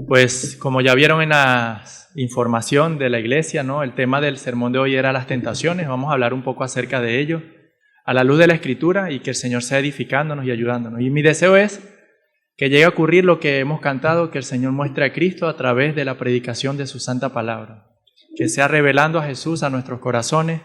Pues como ya vieron en la información de la iglesia, ¿no? El tema del sermón de hoy era las tentaciones. Vamos a hablar un poco acerca de ello a la luz de la Escritura y que el Señor sea edificándonos y ayudándonos. Y mi deseo es que llegue a ocurrir lo que hemos cantado, que el Señor muestre a Cristo a través de la predicación de su santa palabra, que sea revelando a Jesús a nuestros corazones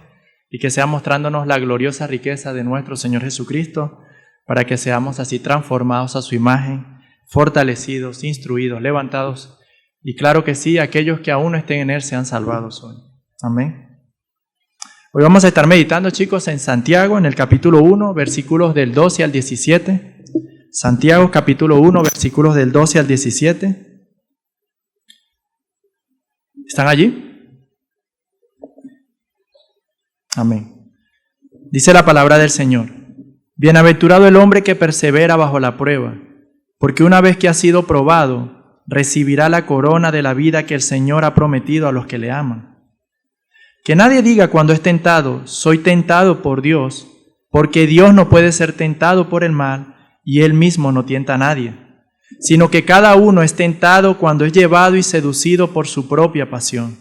y que sea mostrándonos la gloriosa riqueza de nuestro Señor Jesucristo, para que seamos así transformados a su imagen, fortalecidos, instruidos, levantados, y claro que sí, aquellos que aún no estén en Él sean salvados hoy. Amén. Hoy vamos a estar meditando, chicos, en Santiago, en el capítulo 1, versículos del 12 al 17. Santiago, capítulo 1, versículos del 12 al 17. ¿Están allí? Amén. Dice la palabra del Señor: Bienaventurado el hombre que persevera bajo la prueba, porque una vez que ha sido probado, recibirá la corona de la vida que el Señor ha prometido a los que le aman. Que nadie diga cuando es tentado, soy tentado por Dios, porque Dios no puede ser tentado por el mal, y Él mismo no tienta a nadie, sino que cada uno es tentado cuando es llevado y seducido por su propia pasión.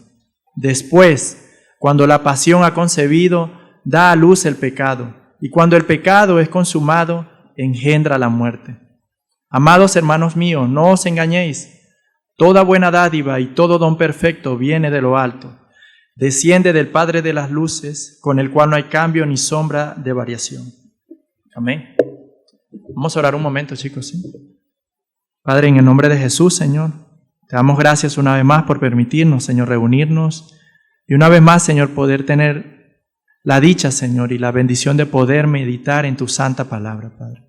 Después, cuando la pasión ha concebido, da a luz el pecado, y cuando el pecado es consumado, engendra la muerte. Amados hermanos míos, no os engañéis. Toda buena dádiva y todo don perfecto viene de lo alto. Desciende del Padre de las luces, con el cual no hay cambio ni sombra de variación. Amén. Vamos a orar un momento, chicos, ¿sí? Padre, en el nombre de Jesús, Señor, te damos gracias una vez más por permitirnos, Señor, reunirnos. Y una vez más, Señor, poder tener la dicha, Señor, y la bendición de poder meditar en tu santa palabra, Padre.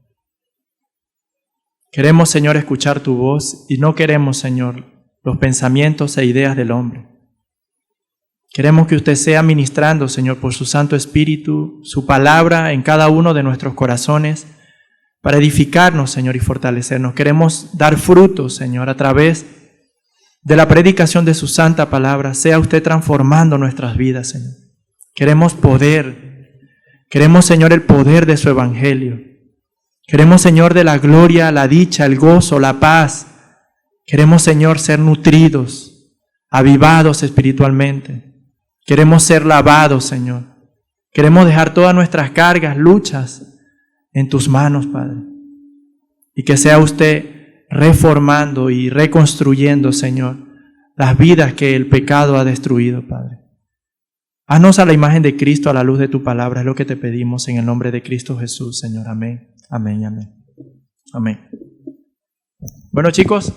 Queremos, Señor, escuchar tu voz y no queremos, Señor, los pensamientos e ideas del hombre. Queremos que usted sea ministrando, Señor, por su Santo Espíritu, su palabra en cada uno de nuestros corazones para edificarnos, Señor, y fortalecernos. Queremos dar frutos, Señor, a través de la predicación de su santa palabra. Sea usted transformando nuestras vidas, Señor. Queremos poder. Queremos, Señor, el poder de su evangelio. Queremos, Señor, de la gloria, la dicha, el gozo, la paz. Queremos, Señor, ser nutridos, avivados espiritualmente. Queremos ser lavados, Señor. Queremos dejar todas nuestras cargas, luchas en tus manos, Padre. Y que sea usted reformando y reconstruyendo, Señor, las vidas que el pecado ha destruido, Padre. Haznos a la imagen de Cristo a la luz de tu palabra. Es lo que te pedimos en el nombre de Cristo Jesús, Señor. Amén. Amén, amén. Amén. Bueno, chicos,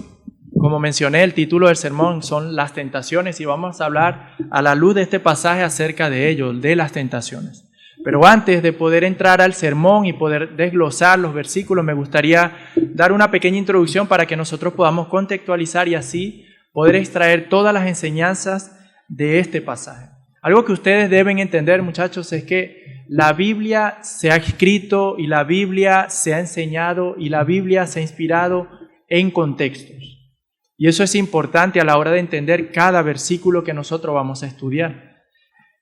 como mencioné, el título del sermón son las tentaciones y vamos a hablar a la luz de este pasaje acerca de ello, de las tentaciones. Pero antes de poder entrar al sermón y poder desglosar los versículos, me gustaría dar una pequeña introducción para que nosotros podamos contextualizar y así poder extraer todas las enseñanzas de este pasaje. Algo que ustedes deben entender, muchachos, es que la Biblia se ha escrito y la Biblia se ha enseñado y la Biblia se ha inspirado en contextos. Y eso es importante a la hora de entender cada versículo que nosotros vamos a estudiar.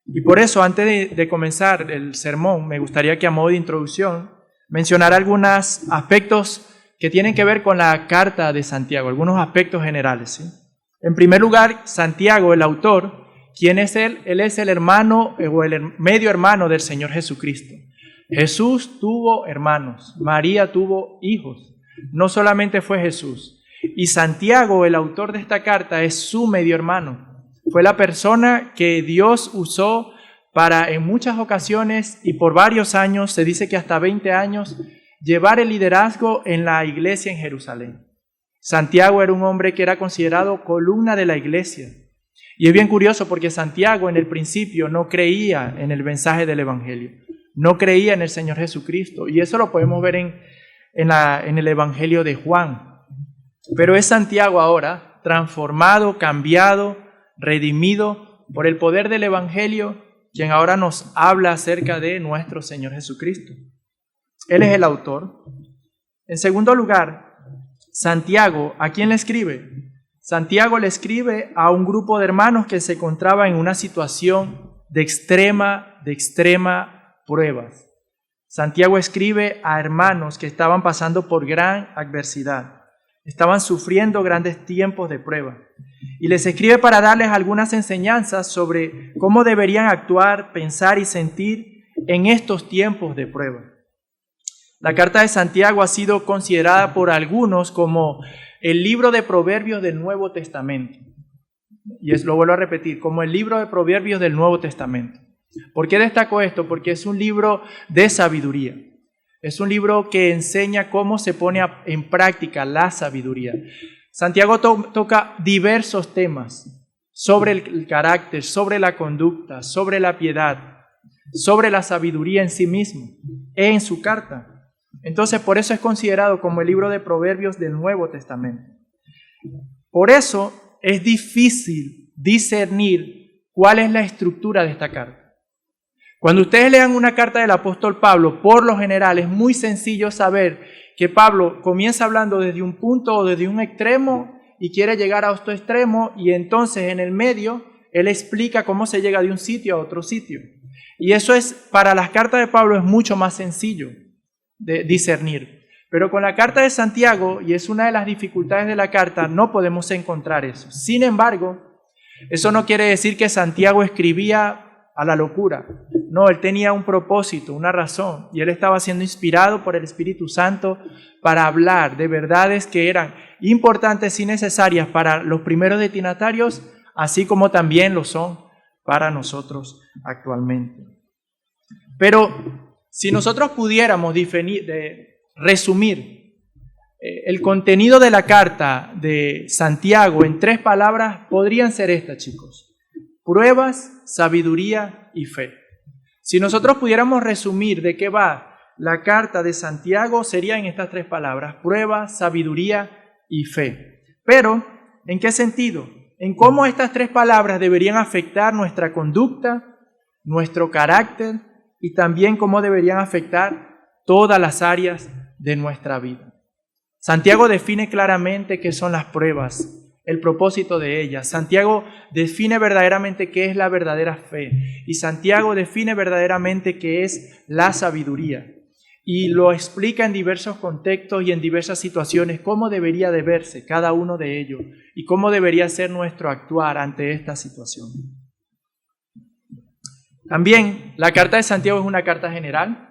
Y por eso, antes de comenzar el sermón, me gustaría que a modo de introducción mencionar algunos aspectos que tienen que ver con la carta de Santiago, algunos aspectos generales, ¿sí? En primer lugar, Santiago, el autor, ¿quién es él? Él es el hermano o el medio hermano del Señor Jesucristo. Jesús tuvo hermanos, María tuvo hijos, no solamente fue Jesús. Y Santiago, el autor de esta carta, es su medio hermano. Fue la persona que Dios usó para en muchas ocasiones y por varios años, se dice que hasta 20 años, llevar el liderazgo en la iglesia en Jerusalén. Santiago era un hombre que era considerado columna de la iglesia. Y es bien curioso porque Santiago en el principio no creía en el mensaje del evangelio, no creía en el Señor Jesucristo. Y eso lo podemos ver en el evangelio de Juan. Pero es Santiago ahora, transformado, cambiado, redimido por el poder del evangelio, quien ahora nos habla acerca de nuestro Señor Jesucristo. Él es el autor. En segundo lugar, Santiago, ¿a quién le escribe? Santiago le escribe a un grupo de hermanos que se encontraba en una situación de extrema pruebas. Santiago escribe a hermanos que estaban pasando por gran adversidad. estaban sufriendo grandes tiempos de prueba. Y les escribe para darles algunas enseñanzas sobre cómo deberían actuar, pensar y sentir en estos tiempos de prueba. La carta de Santiago ha sido considerada por algunos como el libro de Proverbios del Nuevo Testamento. Y lo vuelvo a repetir, como el libro de Proverbios del Nuevo Testamento. ¿Por qué destaco esto? Porque es un libro de sabiduría. Es un libro que enseña cómo se pone en práctica la sabiduría. Santiago toca diversos temas sobre el carácter, sobre la conducta, sobre la piedad, sobre la sabiduría en sí mismo, en su carta. Entonces, por eso es considerado como el libro de Proverbios del Nuevo Testamento. Por eso es difícil discernir cuál es la estructura de esta carta. Cuando ustedes lean una carta del apóstol Pablo, por lo general es muy sencillo saber que Pablo comienza hablando desde un punto o desde un extremo y quiere llegar a otro extremo, y entonces en el medio él explica cómo se llega de un sitio a otro sitio. Y eso para las cartas de Pablo es mucho más sencillo de discernir. Pero con la carta de Santiago, y es una de las dificultades de la carta, no podemos encontrar eso. Sin embargo, eso no quiere decir que Santiago escribía a la locura. No, él tenía un propósito, una razón, y él estaba siendo inspirado por el Espíritu Santo para hablar de verdades que eran importantes y necesarias para los primeros destinatarios, así como también lo son para nosotros actualmente. Pero si nosotros pudiéramos resumir el contenido de la carta de Santiago en 3 palabras, podrían ser estas, chicos: pruebas, sabiduría y fe. Si nosotros pudiéramos resumir de qué va la carta de Santiago, sería en estas 3 palabras: prueba, sabiduría y fe. Pero, ¿en qué sentido? En cómo estas 3 palabras deberían afectar nuestra conducta, nuestro carácter, y también cómo deberían afectar todas las áreas de nuestra vida. Santiago define claramente qué son las pruebas, el propósito de ellas. Santiago define verdaderamente qué es la verdadera fe, y Santiago define verdaderamente qué es la sabiduría, y lo explica en diversos contextos y en diversas situaciones cómo debería de verse cada uno de ellos y cómo debería ser nuestro actuar ante esta situación. También la carta de Santiago es una carta general.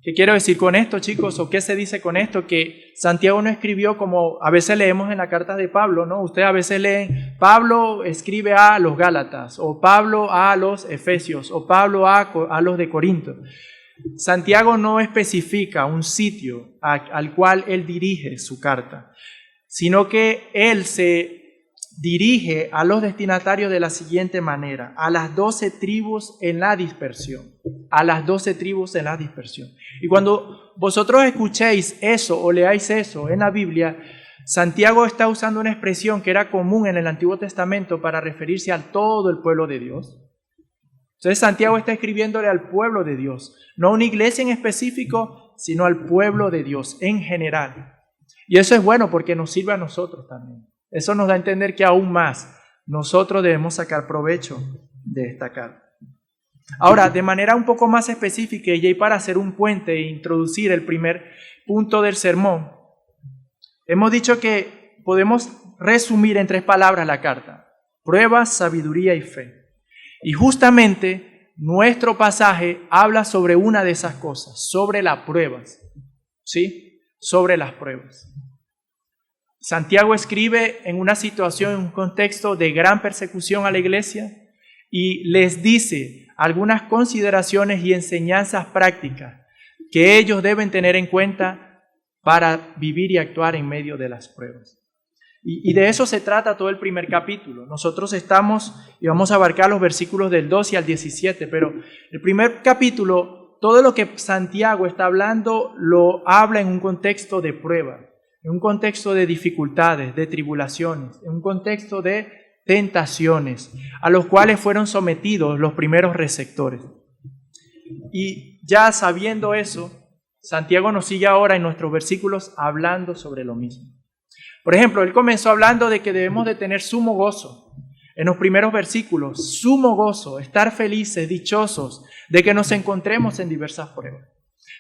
¿Qué quiero decir con esto, chicos? ¿O qué se dice con esto? Que Santiago no escribió como a veces leemos en la carta de Pablo, ¿no? Ustedes a veces leen, Pablo escribe a los Gálatas, o Pablo a los Efesios, o Pablo a los de Corinto. Santiago no especifica un sitio al cual él dirige su carta, sino que él se dirige a los destinatarios de la siguiente manera: a las 12 tribus en la dispersión. A las 12 tribus en la dispersión. Y cuando vosotros escuchéis eso o leáis eso en la Biblia, Santiago está usando una expresión que era común en el Antiguo Testamento para referirse a todo el pueblo de Dios. Entonces Santiago está escribiéndole al pueblo de Dios, no a una iglesia en específico, sino al pueblo de Dios en general. Y eso es bueno porque nos sirve a nosotros también. Eso nos da a entender que aún más nosotros debemos sacar provecho de esta carta. Ahora, de manera un poco más específica y para hacer un puente e introducir el primer punto del sermón, hemos dicho que podemos resumir en 3 palabras la carta: pruebas, sabiduría y fe. Y justamente nuestro pasaje habla sobre una de esas cosas, sobre las pruebas, ¿sí? Sobre las pruebas. Santiago escribe en una situación, en un contexto de gran persecución a la iglesia, y les dice algunas consideraciones y enseñanzas prácticas que ellos deben tener en cuenta para vivir y actuar en medio de las pruebas. Y de eso se trata todo el primer capítulo. Nosotros estamos y vamos a abarcar los versículos del 12 al 17, pero el primer capítulo, todo lo que Santiago está hablando, lo habla en un contexto de prueba, en un contexto de dificultades, de tribulaciones, en un contexto de tentaciones a los cuales fueron sometidos los primeros receptores. Y ya sabiendo eso, Santiago nos sigue ahora en nuestros versículos hablando sobre lo mismo. Por ejemplo, él comenzó hablando de que debemos de tener sumo gozo. En los primeros versículos, sumo gozo, estar felices, dichosos de que nos encontremos en diversas pruebas.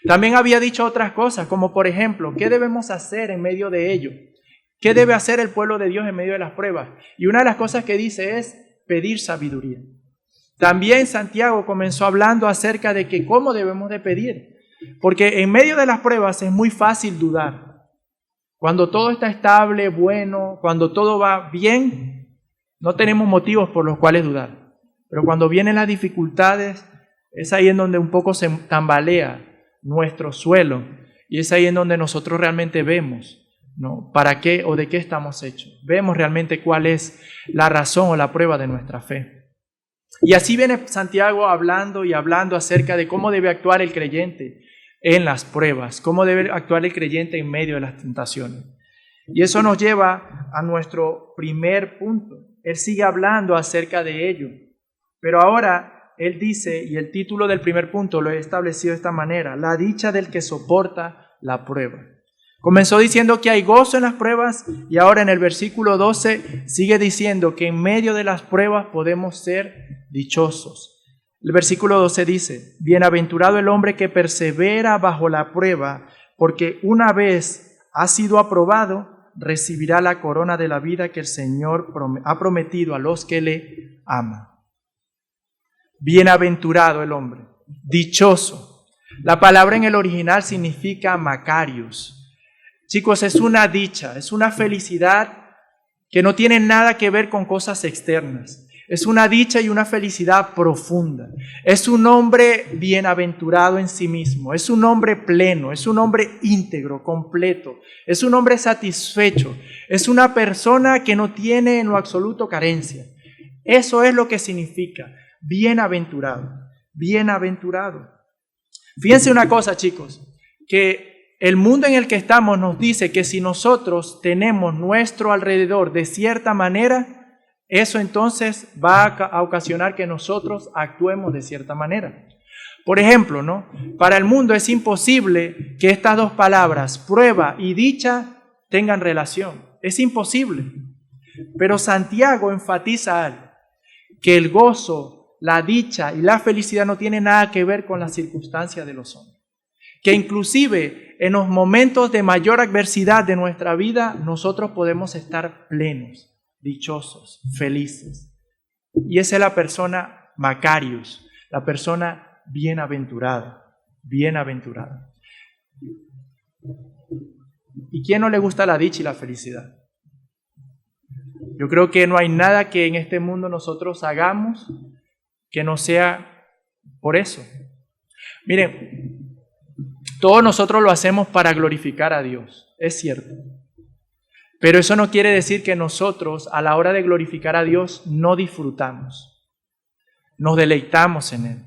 También había dicho otras cosas, como por ejemplo, ¿qué debemos hacer en medio de ello? ¿Qué debe hacer el pueblo de Dios en medio de las pruebas? Y una de las cosas que dice es pedir sabiduría. También Santiago comenzó hablando acerca de que cómo debemos de pedir. Porque en medio de las pruebas es muy fácil dudar. Cuando todo está estable, bueno, cuando todo va bien, no tenemos motivos por los cuales dudar. Pero cuando vienen las dificultades, es ahí en donde un poco se tambalea nuestro suelo. Y es ahí en donde nosotros realmente vemos, ¿no? ¿Para qué o de qué estamos hechos? Vemos realmente cuál es la razón o la prueba de nuestra fe. Y así viene Santiago hablando y hablando acerca de cómo debe actuar el creyente en las pruebas, cómo debe actuar el creyente en medio de las tentaciones. Y eso nos lleva a nuestro primer punto. Él sigue hablando acerca de ello. Pero ahora él dice, y el título del primer punto lo he establecido de esta manera: la dicha del que soporta la prueba. Comenzó diciendo que hay gozo en las pruebas y ahora en el versículo 12 sigue diciendo que en medio de las pruebas podemos ser dichosos. El versículo 12 dice: bienaventurado el hombre que persevera bajo la prueba, porque una vez ha sido aprobado, recibirá la corona de la vida que el Señor ha prometido a los que le aman. Bienaventurado el hombre, dichoso. La palabra en el original significa Macarius. Chicos, es una dicha, es una felicidad que no tiene nada que ver con cosas externas. Es una dicha y una felicidad profunda. Es un hombre bienaventurado en sí mismo. Es un hombre pleno. Es un hombre íntegro, completo. Es un hombre satisfecho. Es una persona que no tiene en lo absoluto carencia. Eso es lo que significa bienaventurado. Bienaventurado. Fíjense una cosa, chicos, que el mundo en el que estamos nos dice que si nosotros tenemos nuestro alrededor de cierta manera, eso entonces va a ocasionar que nosotros actuemos de cierta manera. Por ejemplo, ¿no? Para el mundo es imposible que estas dos palabras, prueba y dicha, tengan relación. Es imposible. Pero Santiago enfatiza algo, que el gozo, la dicha y la felicidad no tienen nada que ver con las circunstancias de los hombres. Que inclusive en los momentos de mayor adversidad de nuestra vida, nosotros podemos estar plenos, dichosos, felices. Y esa es la persona Macarius, la persona bienaventurada, bienaventurada. ¿Y quién no le gusta la dicha y la felicidad? Yo creo que no hay nada que en este mundo nosotros hagamos que no sea por eso. Miren, todos nosotros lo hacemos para glorificar a Dios, es cierto. Pero eso no quiere decir que nosotros, a la hora de glorificar a Dios, no disfrutamos. Nos deleitamos en Él.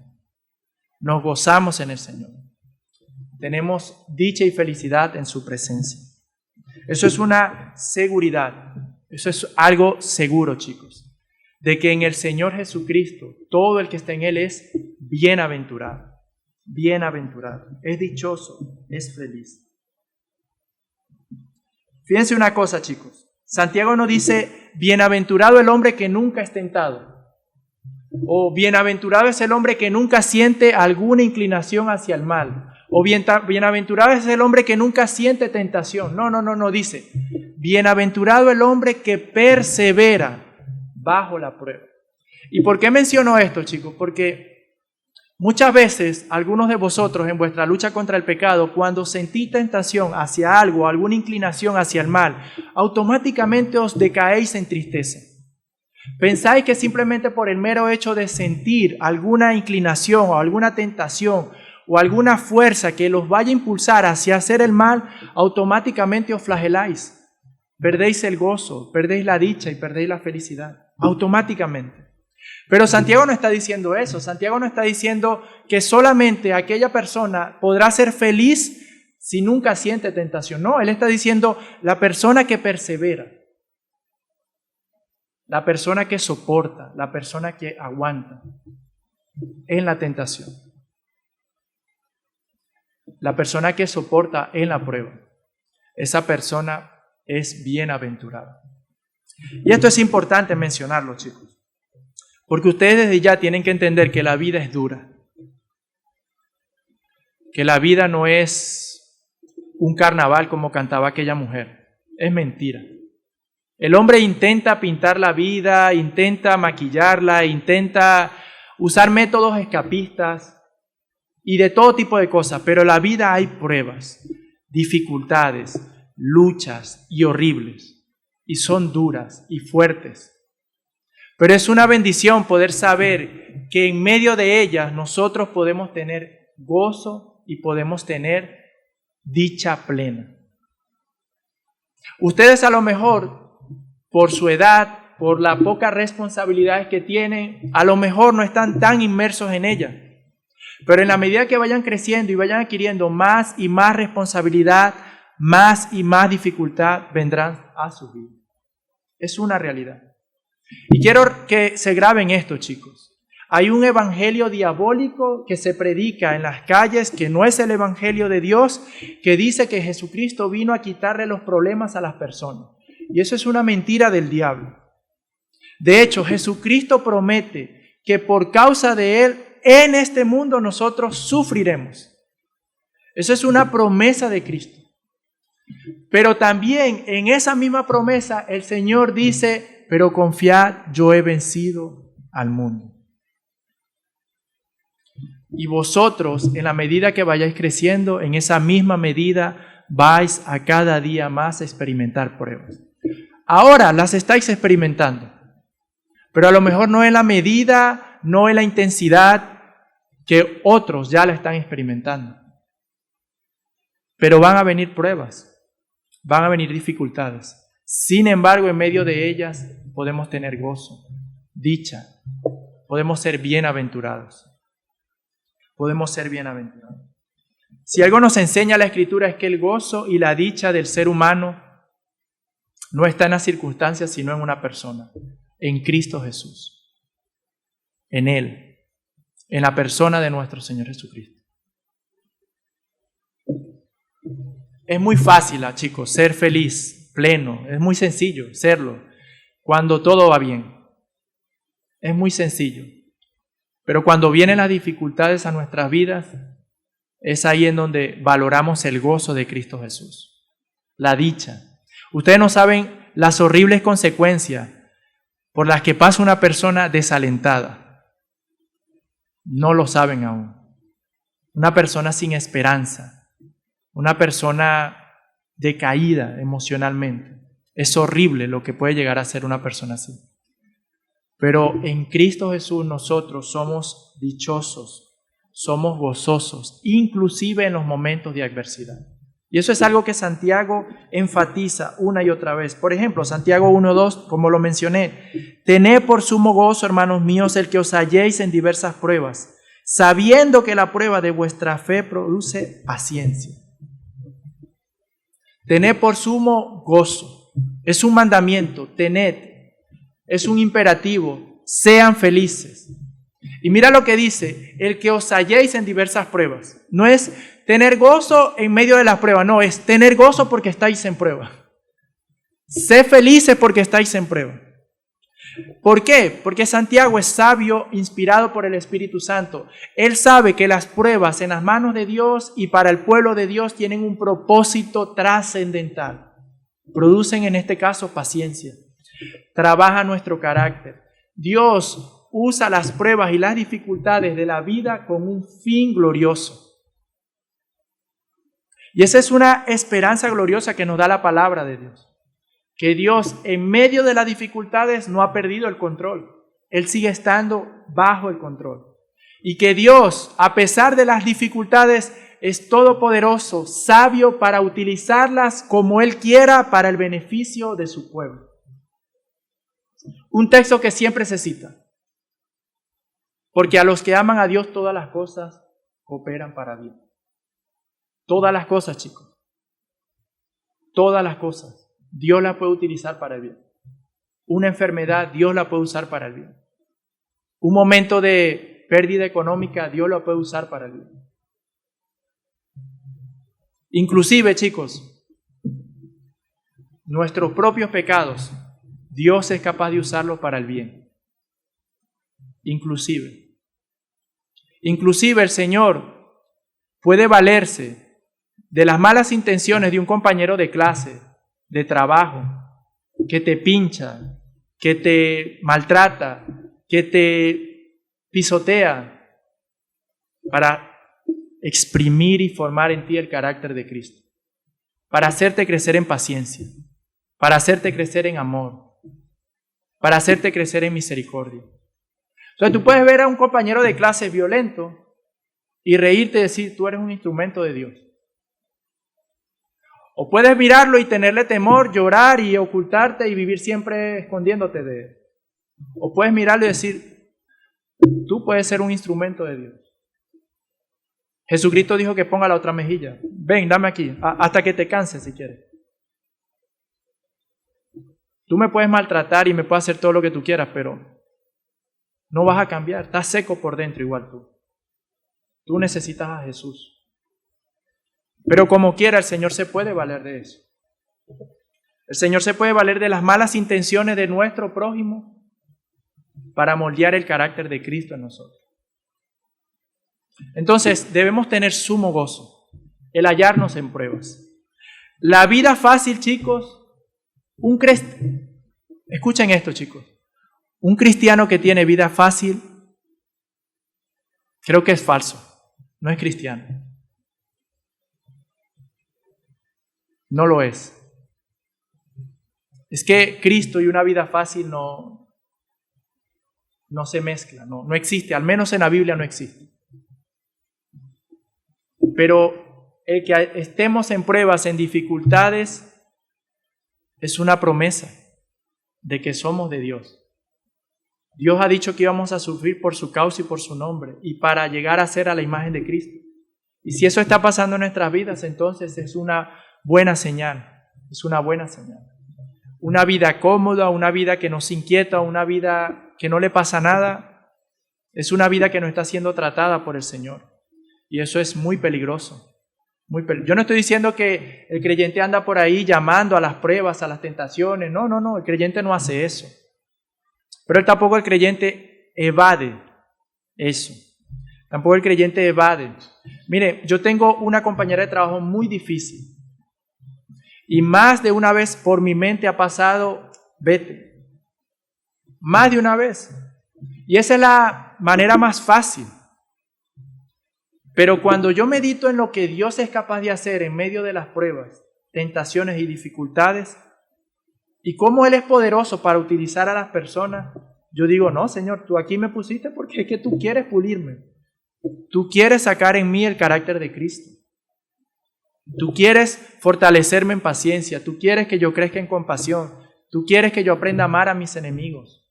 Nos gozamos en el Señor. Tenemos dicha y felicidad en su presencia. Eso es una seguridad. Eso es algo seguro, chicos. De que en el Señor Jesucristo, todo el que está en Él es bienaventurado. Bienaventurado. Es dichoso, es feliz. Fíjense una cosa, chicos. Santiago no dice, bienaventurado el hombre que nunca es tentado. O bienaventurado es el hombre que nunca siente alguna inclinación hacia el mal. O bienaventurado es el hombre que nunca siente tentación. No, dice, bienaventurado el hombre que persevera bajo la prueba. ¿Y por qué menciono esto, chicos? Porque muchas veces, algunos de vosotros en vuestra lucha contra el pecado, cuando sentís tentación hacia algo, alguna inclinación hacia el mal, automáticamente os decaéis en tristeza. Pensáis que simplemente por el mero hecho de sentir alguna inclinación o alguna tentación o alguna fuerza que los vaya a impulsar hacia hacer el mal, automáticamente os flageláis. Perdéis el gozo, perdéis la dicha y perdéis la felicidad. Automáticamente. Pero Santiago no está diciendo eso. Santiago no está diciendo que solamente aquella persona podrá ser feliz si nunca siente tentación. No, él está diciendo la persona que persevera, la persona que soporta, la persona que aguanta en la tentación, la persona que soporta en la prueba. Esa persona es bienaventurada. Y esto es importante mencionarlo, chicos. Porque ustedes desde ya tienen que entender que la vida es dura. Que la vida no es un carnaval como cantaba aquella mujer. Es mentira. El hombre intenta pintar la vida, intenta maquillarla, intenta usar métodos escapistas y de todo tipo de cosas, pero en la vida hay pruebas, dificultades, luchas y horribles, y son duras y fuertes. Pero es una bendición poder saber que en medio de ellas nosotros podemos tener gozo y podemos tener dicha plena. Ustedes a lo mejor, por su edad, por la poca responsabilidad que tienen, a lo mejor no están tan inmersos en ella. Pero en la medida que vayan creciendo y vayan adquiriendo más y más responsabilidad, más y más dificultad vendrán a su vida. Es una realidad. Y quiero que se graben esto, chicos. Hay un evangelio diabólico que se predica en las calles, que no es el evangelio de Dios, que dice que Jesucristo vino a quitarle los problemas a las personas. Y eso es una mentira del diablo. De hecho, Jesucristo promete que por causa de Él, en este mundo nosotros sufriremos. Eso es una promesa de Cristo. Pero también en esa misma promesa el Señor dice, pero confiad, yo he vencido al mundo. Y vosotros, en la medida que vayáis creciendo, en esa misma medida vais a cada día más experimentar pruebas. Ahora las estáis experimentando, pero a lo mejor no en la medida, no en la intensidad que otros ya la están experimentando. Pero van a venir pruebas, van a venir dificultades. Sin embargo, en medio de ellas podemos tener gozo, dicha, podemos ser bienaventurados. Podemos ser bienaventurados. Si algo nos enseña la Escritura es que el gozo y la dicha del ser humano no está en las circunstancias, sino en una persona, en Cristo Jesús, en Él, en la persona de nuestro Señor Jesucristo. Es muy fácil, chicos, ser feliz, pleno, es muy sencillo serlo cuando todo va bien. Es muy sencillo. Pero cuando vienen las dificultades a nuestras vidas, es ahí en donde valoramos el gozo de Cristo Jesús, la dicha. Ustedes no saben las horribles consecuencias por las que pasa una persona desalentada. No lo saben aún. Una persona sin esperanza, una persona decaída emocionalmente. Es horrible lo que puede llegar a ser una persona así. Pero en Cristo Jesús nosotros somos dichosos, somos gozosos, inclusive en los momentos de adversidad. Y eso es algo que Santiago enfatiza una y otra vez. Por ejemplo, Santiago 1:2, como lo mencioné, tened por sumo gozo, hermanos míos, el que os halléis en diversas pruebas, sabiendo que la prueba de vuestra fe produce paciencia. Tened por sumo gozo. Es un mandamiento, tened. Es un imperativo, sean felices. Y mira lo que dice, el que os halléis en diversas pruebas. No es tener gozo en medio de las pruebas, no, es tener gozo porque estáis en prueba. Sé felices porque estáis en prueba. ¿Por qué? Porque Santiago es sabio, inspirado por el Espíritu Santo. Él sabe que las pruebas en las manos de Dios y para el pueblo de Dios tienen un propósito trascendental. Producen en este caso paciencia. Trabaja nuestro carácter. Dios usa las pruebas y las dificultades de la vida con un fin glorioso. Y esa es una esperanza gloriosa que nos da la palabra de Dios. Que Dios en medio de las dificultades no ha perdido el control. Él sigue estando bajo el control. Y que Dios, a pesar de las dificultades, es todopoderoso, sabio para utilizarlas como Él quiera para el beneficio de su pueblo. Un texto que siempre se cita. Porque a los que aman a Dios todas las cosas cooperan para bien. Todas las cosas, chicos. Todas las cosas. Dios las puede utilizar para el bien. Una enfermedad, Dios la puede usar para el bien. Un momento de pérdida económica, Dios la puede usar para el bien. Inclusive, chicos, nuestros propios pecados, Dios es capaz de usarlos para el bien. Inclusive el Señor puede valerse de las malas intenciones de un compañero de clase, de trabajo, que te pincha, que te maltrata, que te pisotea, para exprimir y formar en ti el carácter de Cristo, para hacerte crecer en paciencia, para hacerte crecer en amor, para hacerte crecer en misericordia. O sea, tú puedes ver a un compañero de clase violento y reírte y decir, tú eres un instrumento de Dios. O puedes mirarlo y tenerle temor, llorar y ocultarte y vivir siempre escondiéndote de él. O puedes mirarlo y decir, tú puedes ser un instrumento de Dios. Jesucristo dijo que ponga la otra mejilla. Ven, dame aquí, hasta que te canses si quieres. Tú me puedes maltratar y me puedes hacer todo lo que tú quieras, pero no vas a cambiar. Estás seco por dentro igual tú. Tú necesitas a Jesús. Pero como quiera, el Señor se puede valer de eso. El Señor se puede valer de las malas intenciones de nuestro prójimo para moldear el carácter de Cristo en nosotros. Entonces, debemos tener sumo gozo, el hallarnos en pruebas. La vida fácil, chicos, escuchen esto, chicos. Un cristiano que tiene vida fácil, creo que es falso, no es cristiano. No lo es. Es que Cristo y una vida fácil no se mezclan, no existe, al menos en la Biblia no existe. Pero el que estemos en pruebas, en dificultades, es una promesa de que somos de Dios. Dios ha dicho que íbamos a sufrir por su causa y por su nombre, y para llegar a ser a la imagen de Cristo. Y si eso está pasando en nuestras vidas, entonces es una buena señal, es una buena señal. Una vida cómoda, una vida que nos inquieta, una vida que no le pasa nada, es una vida que no está siendo tratada por el Señor. Y eso es muy peligroso. Yo no estoy diciendo que el creyente anda por ahí llamando a las pruebas, a las tentaciones. No, el creyente no hace eso. Pero tampoco el creyente evade eso. Tampoco el creyente evade. Mire, yo tengo una compañera de trabajo muy difícil. Y más de una vez por mi mente ha pasado, vete. Más de una vez. Y esa es la manera más fácil. Pero cuando yo medito en lo que Dios es capaz de hacer en medio de las pruebas, tentaciones y dificultades, y cómo Él es poderoso para utilizar a las personas, yo digo, no, Señor, tú aquí me pusiste porque es que tú quieres pulirme. Tú quieres sacar en mí el carácter de Cristo. Tú quieres fortalecerme en paciencia. Tú quieres que yo crezca en compasión. Tú quieres que yo aprenda a amar a mis enemigos.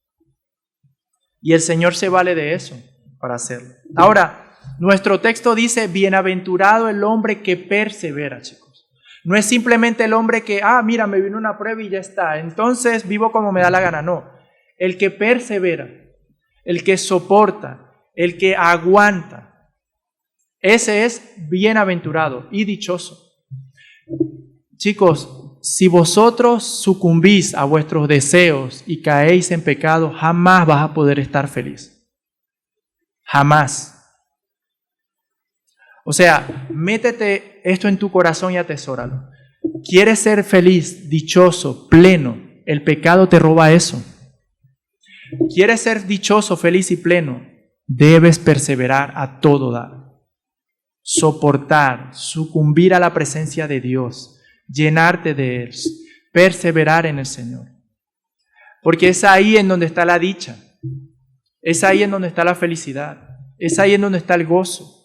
Y el Señor se vale de eso para hacerlo. Ahora, nuestro texto dice, bienaventurado el hombre que persevera, chicos. No es simplemente el hombre que, mira, me vino una prueba y ya está, entonces vivo como me da la gana. No, el que persevera, el que soporta, el que aguanta, ese es bienaventurado y dichoso. Chicos, si vosotros sucumbís a vuestros deseos y caéis en pecado, jamás vas a poder estar feliz. Jamás. O sea, métete esto en tu corazón y atesóralo. ¿Quieres ser feliz, dichoso, pleno? El pecado te roba eso. ¿Quieres ser dichoso, feliz y pleno? Debes perseverar a todo dar. Soportar, sucumbir a la presencia de Dios, llenarte de Él, perseverar en el Señor. Porque es ahí en donde está la dicha, es ahí en donde está la felicidad, es ahí en donde está el gozo.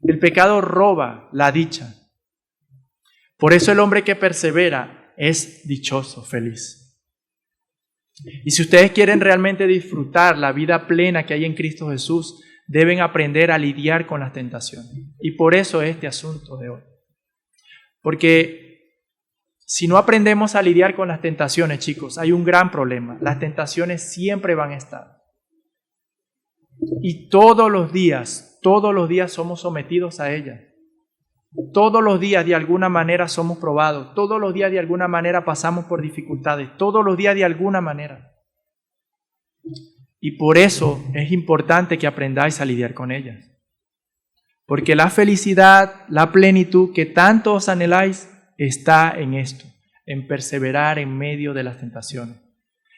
El pecado roba la dicha. Por eso el hombre que persevera es dichoso, feliz. Y si ustedes quieren realmente disfrutar la vida plena que hay en Cristo Jesús, deben aprender a lidiar con las tentaciones. Y por eso este asunto de hoy. Porque si no aprendemos a lidiar con las tentaciones, chicos, hay un gran problema. Las tentaciones siempre van a estar. Y todos los días somos sometidos a ellas. Todos los días de alguna manera somos probados. Todos los días de alguna manera pasamos por dificultades. Todos los días de alguna manera. Y por eso es importante que aprendáis a lidiar con ellas. Porque la felicidad, la plenitud que tanto os anheláis está en esto. en perseverar en medio de las tentaciones,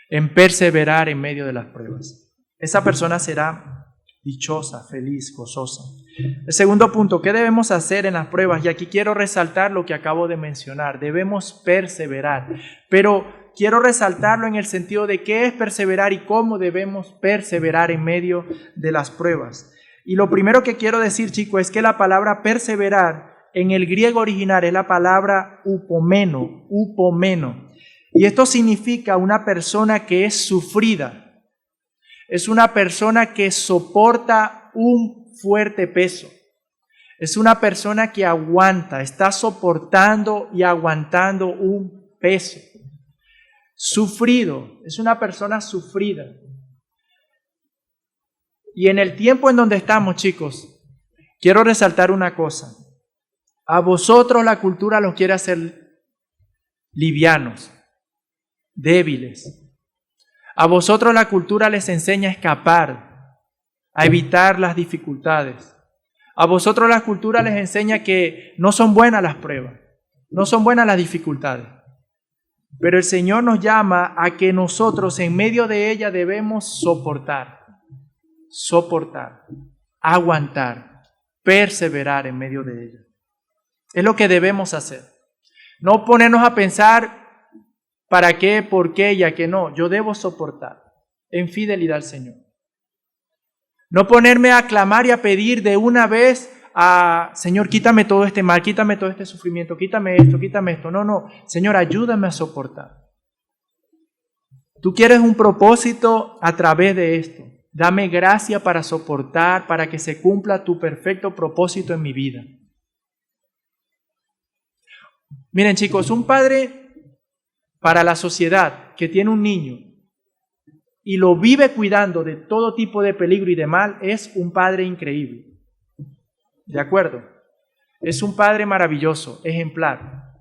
en perseverar en medio de las pruebas. Esa persona será dichosa, feliz, gozosa. El segundo punto, ¿qué debemos hacer en las pruebas? Y aquí quiero resaltar lo que acabo de mencionar. Debemos perseverar, pero quiero resaltarlo en el sentido de qué es perseverar y cómo debemos perseverar en medio de las pruebas. Y lo primero que quiero decir, chicos, es que la palabra perseverar en el griego original es la palabra upomeno. Y esto significa una persona que es sufrida. Es una persona que soporta un fuerte peso. Es una persona que aguanta, está soportando y aguantando un peso. Sufrido, es una persona sufrida. Y en el tiempo en donde estamos, chicos, quiero resaltar una cosa. A vosotros la cultura los quiere hacer livianos, débiles. A vosotros la cultura les enseña a escapar, a evitar las dificultades. A vosotros la cultura les enseña que no son buenas las pruebas, no son buenas las dificultades. Pero el Señor nos llama a que nosotros en medio de ella debemos soportar, aguantar, perseverar en medio de ella. Es lo que debemos hacer. No ponernos a pensar ¿para qué? ¿Por qué? Ya que no, yo debo soportar en fidelidad al Señor. No ponerme a clamar y a pedir de una vez a Señor, quítame todo este mal, quítame todo este sufrimiento, quítame esto. No, Señor, ayúdame a soportar. Tú quieres un propósito a través de esto. Dame gracia para soportar, para que se cumpla tu perfecto propósito en mi vida. Miren, chicos, un padre para la sociedad que tiene un niño y lo vive cuidando de todo tipo de peligro y de mal, es un padre increíble. ¿De acuerdo? Es un padre maravilloso, ejemplar.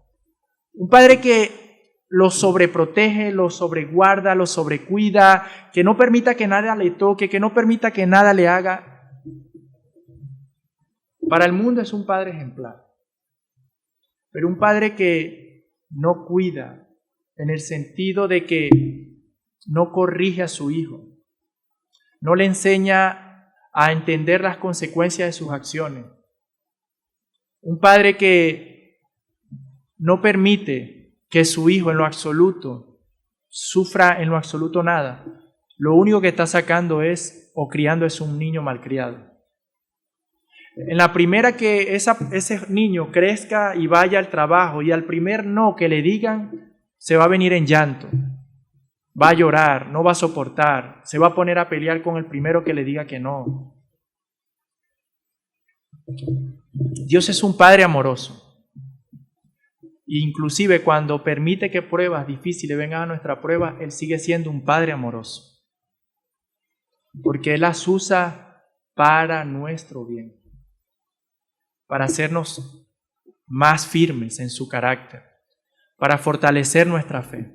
Un padre que lo sobreprotege, lo sobreguarda, lo sobrecuida, que no permita que nada le toque, que no permita que nada le haga. Para el mundo es un padre ejemplar. Pero un padre que no cuida, en el sentido de que no corrige a su hijo, no le enseña a entender las consecuencias de sus acciones. Un padre que no permite que su hijo en lo absoluto sufra en lo absoluto nada. Lo único que está sacando es, o criando, es un niño malcriado. En la primera que ese niño crezca y vaya al trabajo y al primer no que le digan, se va a venir en llanto, va a llorar, no va a soportar, se va a poner a pelear con el primero que le diga que no. Dios es un Padre amoroso. Inclusive cuando permite que pruebas difíciles vengan a nuestra prueba, Él sigue siendo un Padre amoroso. Porque Él las usa para nuestro bien, para hacernos más firmes en su carácter, para fortalecer nuestra fe.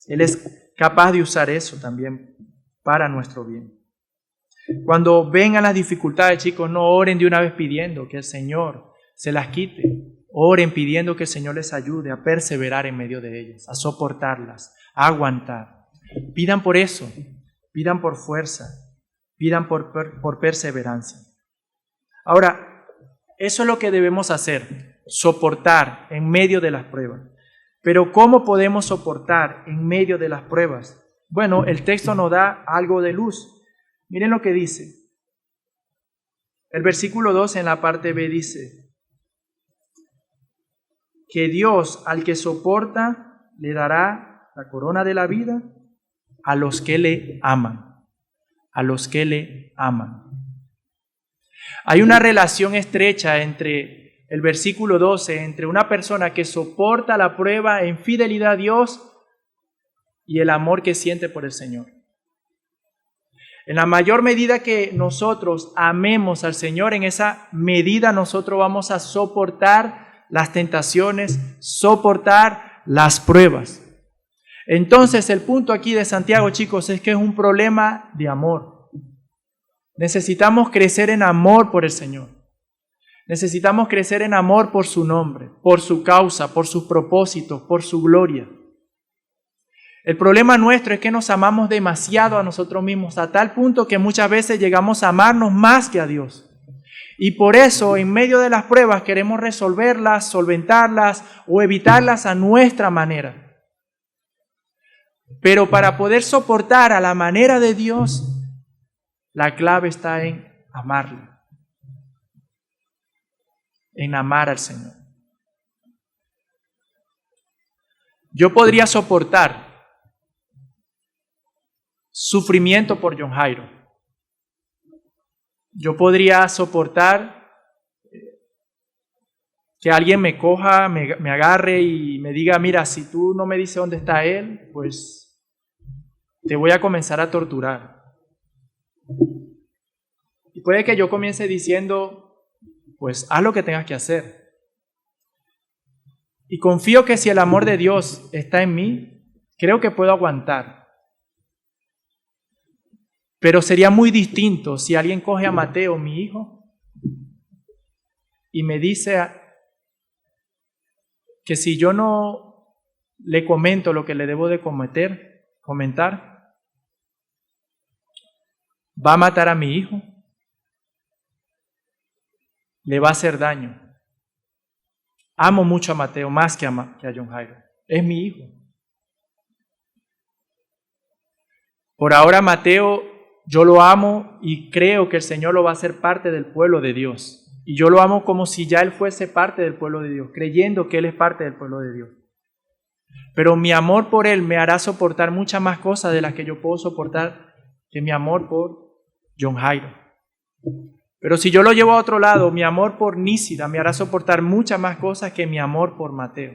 Él es capaz de usar eso también para nuestro bien. Cuando vengan las dificultades, chicos, no oren de una vez pidiendo que el Señor se las quite. Oren pidiendo que el Señor les ayude a perseverar en medio de ellas, a soportarlas, a aguantar. Pidan por eso, pidan por fuerza, pidan por perseverancia. Ahora, eso es lo que debemos hacer, soportar en medio de las pruebas. Pero ¿cómo podemos soportar en medio de las pruebas? Bueno, el texto nos da algo de luz. Miren lo que dice. El versículo 2 en la parte B dice que Dios al que soporta le dará la corona de la vida a los que le aman. A los que le aman. Hay una relación estrecha entre el versículo 12, entre una persona que soporta la prueba en fidelidad a Dios y el amor que siente por el Señor. En la mayor medida que nosotros amemos al Señor, en esa medida nosotros vamos a soportar las tentaciones, soportar las pruebas. Entonces el punto aquí de Santiago, chicos, es que es un problema de amor. Necesitamos crecer en amor por el Señor. Necesitamos crecer en amor por su nombre, por su causa, por sus propósitos, por su gloria. El problema nuestro es que nos amamos demasiado a nosotros mismos, a tal punto que muchas veces llegamos a amarnos más que a Dios. Y por eso, en medio de las pruebas, queremos resolverlas, solventarlas o evitarlas a nuestra manera. Pero para poder soportar a la manera de Dios, la clave está en amarle, en amar al Señor. Yo podría soportar sufrimiento por John Jairo. Yo podría soportar que alguien me coja, me agarre y me diga, mira, si tú no me dices dónde está él, pues te voy a comenzar a torturar. Y puede que yo comience diciendo, pues haz lo que tengas que hacer. Y confío que si el amor de Dios está en mí, creo que puedo aguantar. Pero sería muy distinto si alguien coge a Mateo, mi hijo, y me dice que si yo no le comento lo que le debo de comentar, va a matar a mi hijo, le va a hacer daño. Amo mucho a Mateo más que a John Jairo. Es mi hijo. Por ahora Mateo yo lo amo y creo que el Señor lo va a hacer parte del pueblo de Dios. Y yo lo amo como si ya Él fuese parte del pueblo de Dios, creyendo que Él es parte del pueblo de Dios. Pero mi amor por Él me hará soportar muchas más cosas de las que yo puedo soportar que mi amor por John Jairo. Pero si yo lo llevo a otro lado, mi amor por Nísida me hará soportar muchas más cosas que mi amor por Mateo.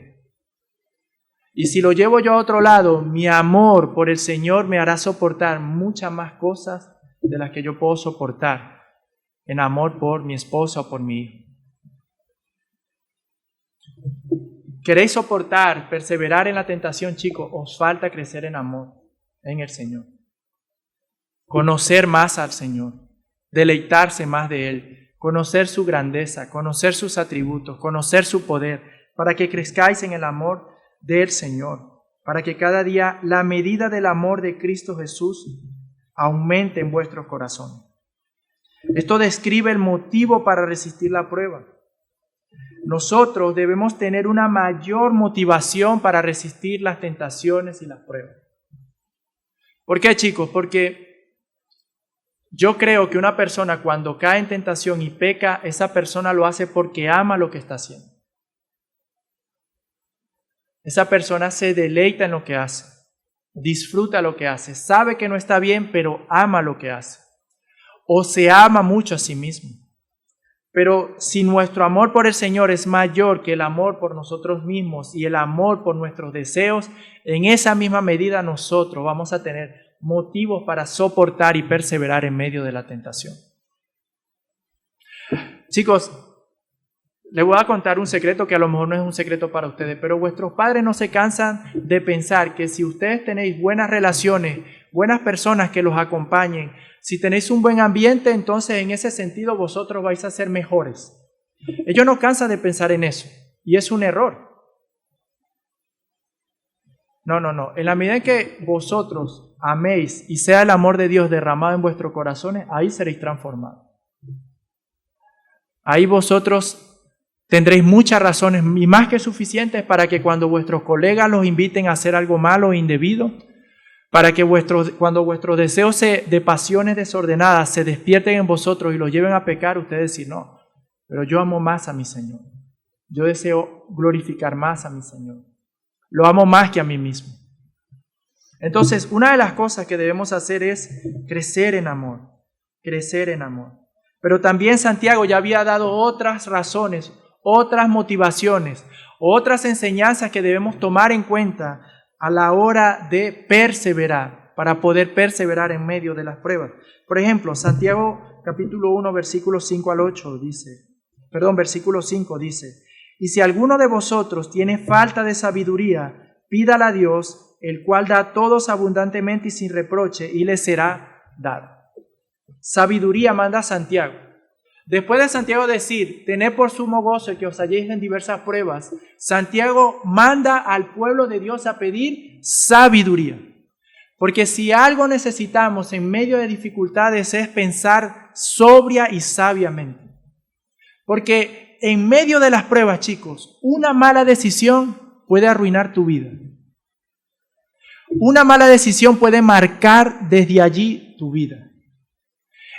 Y si lo llevo yo a otro lado, mi amor por el Señor me hará soportar muchas más cosas de las que yo puedo soportar en amor por mi esposa o por mi hijo. ¿Queréis soportar, perseverar en la tentación, chicos? Os falta crecer en amor en el Señor. Conocer más al Señor, deleitarse más de Él, conocer su grandeza, conocer sus atributos, conocer su poder, para que crezcáis en el amor del Señor, para que cada día la medida del amor de Cristo Jesús aumente en vuestros corazones. Esto describe el motivo para resistir la prueba. Nosotros debemos tener una mayor motivación para resistir las tentaciones y las pruebas. ¿Por qué, chicos? Porque yo creo que una persona cuando cae en tentación y peca, esa persona lo hace porque ama lo que está haciendo. Esa persona se deleita en lo que hace, disfruta lo que hace, sabe que no está bien, pero ama lo que hace. O se ama mucho a sí mismo. Pero si nuestro amor por el Señor es mayor que el amor por nosotros mismos y el amor por nuestros deseos, en esa misma medida nosotros vamos a tener motivos para soportar y perseverar en medio de la tentación. Chicos, les voy a contar un secreto que a lo mejor no es un secreto para ustedes, pero vuestros padres no se cansan de pensar que si ustedes tenéis buenas relaciones, buenas personas que los acompañen, si tenéis un buen ambiente, entonces en ese sentido vosotros vais a ser mejores. Ellos no cansan de pensar en eso, y es un error. No. En la medida en que vosotros améis y sea el amor de Dios derramado en vuestros corazones, ahí seréis transformados. Ahí vosotros tendréis muchas razones y más que suficientes para que cuando vuestros colegas los inviten a hacer algo malo e indebido, para que cuando vuestros deseos de pasiones desordenadas se despierten en vosotros y los lleven a pecar, ustedes decir, no, pero yo amo más a mi Señor. Yo deseo glorificar más a mi Señor. Lo amo más que a mí mismo. Entonces, una de las cosas que debemos hacer es crecer en amor. Crecer en amor. Pero también Santiago ya había dado otras razones, otras motivaciones, otras enseñanzas que debemos tomar en cuenta a la hora de perseverar, para poder perseverar en medio de las pruebas. Por ejemplo, Santiago capítulo 1, versículo 5 dice, y si alguno de vosotros tiene falta de sabiduría, pídala a Dios, el cual da a todos abundantemente y sin reproche, y le será dada. Sabiduría manda Santiago. Después de Santiago decir, tened por sumo gozo el que os halléis en diversas pruebas, Santiago manda al pueblo de Dios a pedir sabiduría. Porque si algo necesitamos en medio de dificultades es pensar sobria y sabiamente. Porque en medio de las pruebas, chicos, una mala decisión puede arruinar tu vida. Una mala decisión puede marcar desde allí tu vida.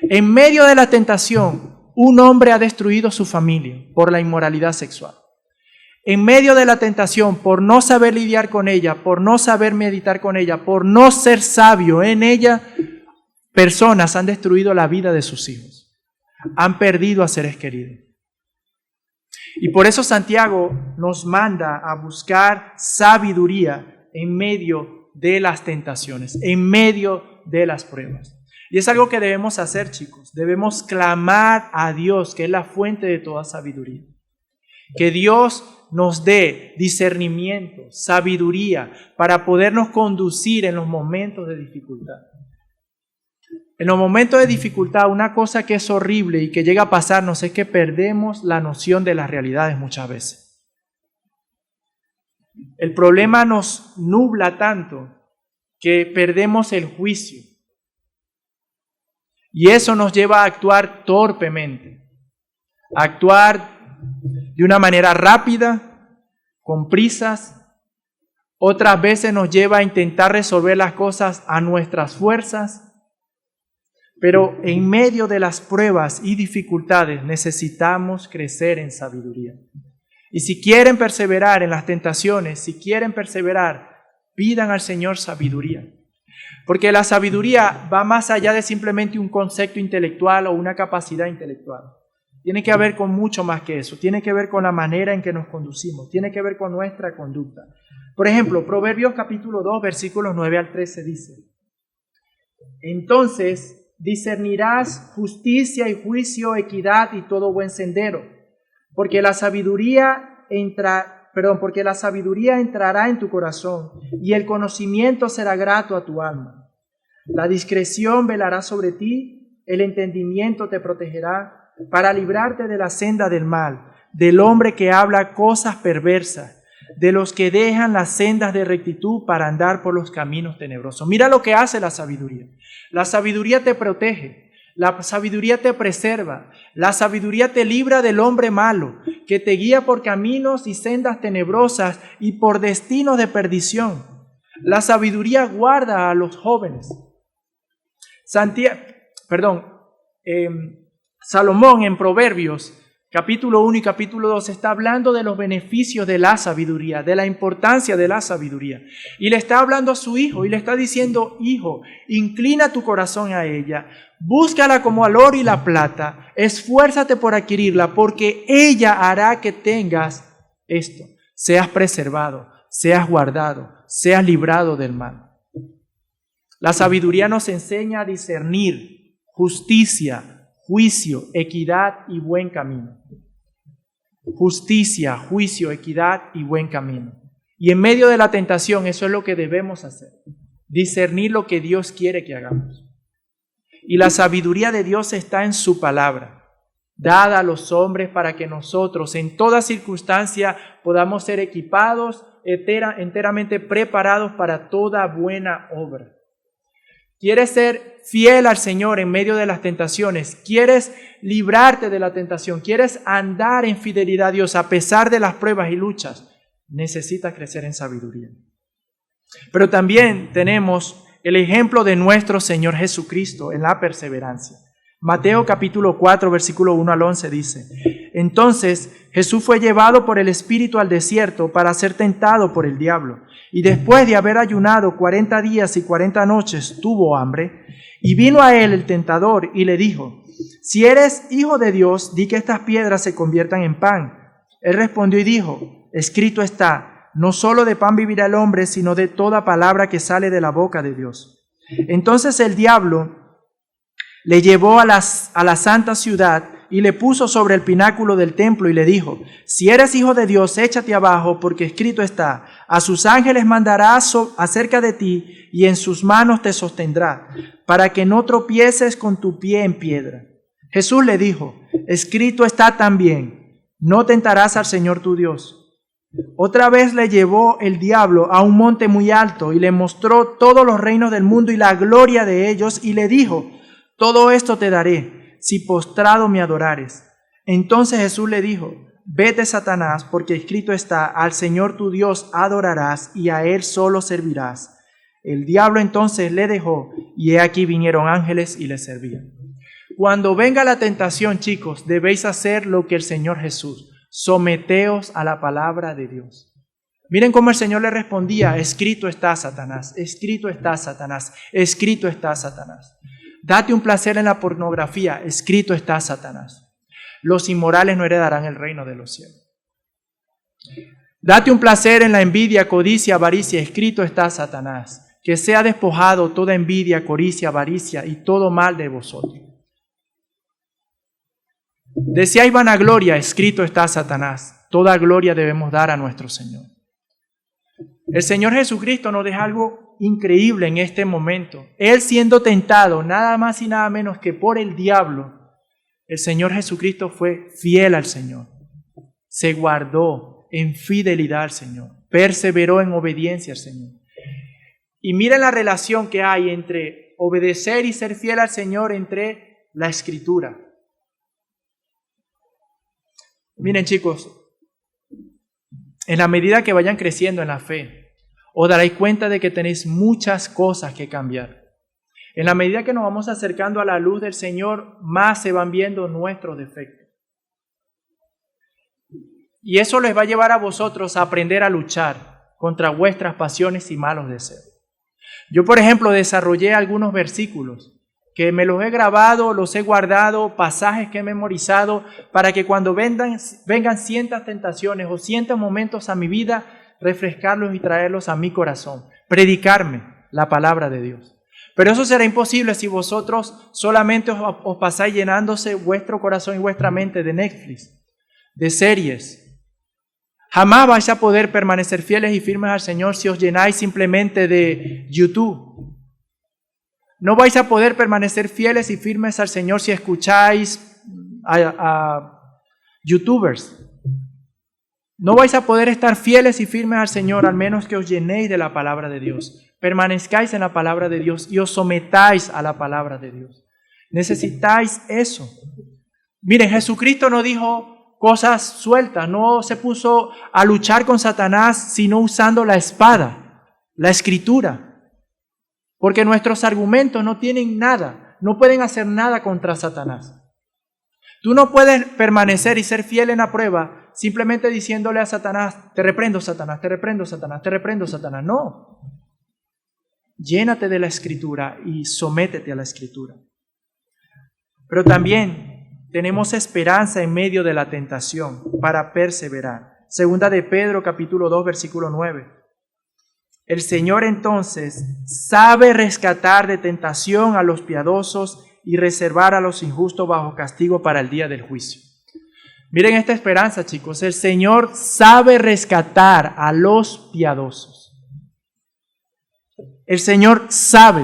En medio de la tentación, un hombre ha destruido su familia por la inmoralidad sexual. En medio de la tentación, por no saber lidiar con ella, por no saber meditar con ella, por no ser sabio en ella, personas han destruido la vida de sus hijos. Han perdido a seres queridos. Y por eso Santiago nos manda a buscar sabiduría en medio de las tentaciones, en medio de las pruebas. Y es algo que debemos hacer, chicos. Debemos clamar a Dios, que es la fuente de toda sabiduría. Que Dios nos dé discernimiento, sabiduría, para podernos conducir en los momentos de dificultad. En los momentos de dificultad, una cosa que es horrible y que llega a pasarnos es que perdemos la noción de las realidades muchas veces. El problema nos nubla tanto que perdemos el juicio. Y eso nos lleva a actuar torpemente, a actuar de una manera rápida, con prisas. Otras veces nos lleva a intentar resolver las cosas a nuestras fuerzas. Pero en medio de las pruebas y dificultades necesitamos crecer en sabiduría. Y si quieren perseverar en las tentaciones, si quieren perseverar, pidan al Señor sabiduría. Porque la sabiduría va más allá de simplemente un concepto intelectual o una capacidad intelectual. Tiene que ver con mucho más que eso. Tiene que ver con la manera en que nos conducimos. Tiene que ver con nuestra conducta. Por ejemplo, Proverbios capítulo 2, versículos 9 al 13 dice: entonces discernirás justicia y juicio, equidad y todo buen sendero, porque la sabiduría entrará en tu corazón y el conocimiento será grato a tu alma. La discreción velará sobre ti, el entendimiento te protegerá para librarte de la senda del mal, del hombre que habla cosas perversas, de los que dejan las sendas de rectitud para andar por los caminos tenebrosos. Mira lo que hace la sabiduría. La sabiduría te protege, la sabiduría te preserva, la sabiduría te libra del hombre malo, que te guía por caminos y sendas tenebrosas y por destinos de perdición. La sabiduría guarda a los jóvenes. Salomón en Proverbios capítulo 1 y capítulo 2 está hablando de los beneficios de la sabiduría, de la importancia de la sabiduría. Y le está hablando a su hijo y le está diciendo: hijo, inclina tu corazón a ella, búscala como al oro y la plata, esfuérzate por adquirirla, porque ella hará que tengas esto, seas preservado, seas guardado, seas librado del mal. La sabiduría nos enseña a discernir justicia, juicio, equidad y buen camino. Justicia, juicio, equidad y buen camino. Y en medio de la tentación, eso es lo que debemos hacer. Discernir lo que Dios quiere que hagamos. Y la sabiduría de Dios está en su palabra, dada a los hombres para que nosotros en toda circunstancia podamos ser equipados, enteramente preparados para toda buena obra. ¿Quieres ser fiel al Señor en medio de las tentaciones? ¿Quieres librarte de la tentación? ¿Quieres andar en fidelidad a Dios a pesar de las pruebas y luchas? Necesitas crecer en sabiduría. Pero también tenemos el ejemplo de nuestro Señor Jesucristo en la perseverancia. Mateo capítulo 4, versículo 1 al 11 dice: entonces Jesús fue llevado por el Espíritu al desierto para ser tentado por el diablo. Y después de haber ayunado 40 días y 40 noches, tuvo hambre. Y vino a él el tentador y le dijo: si eres hijo de Dios, di que estas piedras se conviertan en pan. Él respondió y dijo: escrito está, no solo de pan vivirá el hombre, sino de toda palabra que sale de la boca de Dios. Entonces el diablo le llevó a la santa ciudad y le puso sobre el pináculo del templo y le dijo: si eres hijo de Dios, échate abajo, porque escrito está, a sus ángeles mandará acerca de ti y en sus manos te sostendrá, para que no tropieces con tu pie en piedra. Jesús le dijo, escrito está también, no tentarás al Señor tu Dios. Otra vez le llevó el diablo a un monte muy alto y le mostró todos los reinos del mundo y la gloria de ellos y le dijo, todo esto te daré, si postrado me adorares. Entonces Jesús le dijo, vete Satanás, porque escrito está, al Señor tu Dios adorarás y a Él solo servirás. El diablo entonces le dejó y he aquí vinieron ángeles y le servían. Cuando venga la tentación, chicos, debéis hacer lo que el Señor Jesús. Someteos a la palabra de Dios. Miren cómo el Señor le respondía, escrito está Satanás, escrito está Satanás, escrito está Satanás. Date un placer en la pornografía, escrito está Satanás. Los inmorales no heredarán el reino de los cielos. Date un placer en la envidia, codicia, avaricia, escrito está Satanás. Que sea despojado toda envidia, codicia, avaricia y todo mal de vosotros. Deseáis vanagloria, escrito está Satanás. Toda gloria debemos dar a nuestro Señor. El Señor Jesucristo nos deja algo increíble en este momento. Él siendo tentado nada más y nada menos que por el diablo, el Señor Jesucristo fue fiel al Señor. Se guardó en fidelidad al Señor. Perseveró en obediencia al Señor. Y miren la relación que hay entre obedecer y ser fiel al Señor entre la Escritura. Miren chicos, en la medida que vayan creciendo en la fe, os daréis cuenta de que tenéis muchas cosas que cambiar. En la medida que nos vamos acercando a la luz del Señor, más se van viendo nuestros defectos. Y eso les va a llevar a vosotros a aprender a luchar contra vuestras pasiones y malos deseos. Yo, por ejemplo, desarrollé algunos versículos que me los he grabado, los he guardado, pasajes que he memorizado, para que cuando vengan cientas tentaciones o cientos momentos a mi vida, refrescarlos y traerlos a mi corazón, predicarme la palabra de Dios. Pero eso será imposible si vosotros solamente os pasáis llenándose vuestro corazón y vuestra mente de Netflix, de series. Jamás vais a poder permanecer fieles y firmes al Señor si os llenáis simplemente de YouTube. No vais a poder permanecer fieles y firmes al Señor si escucháis a YouTubers. No vais a poder estar fieles y firmes al Señor al menos que os llenéis de la palabra de Dios. Permanezcáis en la palabra de Dios y os sometáis a la palabra de Dios. Necesitáis eso. Miren, Jesucristo no dijo cosas sueltas, no se puso a luchar con Satanás sino usando la espada, la Escritura. Porque nuestros argumentos no tienen nada, no pueden hacer nada contra Satanás. Tú no puedes permanecer y ser fiel en la prueba simplemente diciéndole a Satanás, te reprendo Satanás, te reprendo Satanás, te reprendo Satanás. No. Llénate de la Escritura y sométete a la Escritura. Pero también tenemos esperanza en medio de la tentación para perseverar. Segunda de Pedro capítulo 2 versículo 9. El Señor entonces sabe rescatar de tentación a los piadosos y reservar a los injustos bajo castigo para el día del juicio. Miren esta esperanza, chicos. El Señor sabe rescatar a los piadosos. El Señor sabe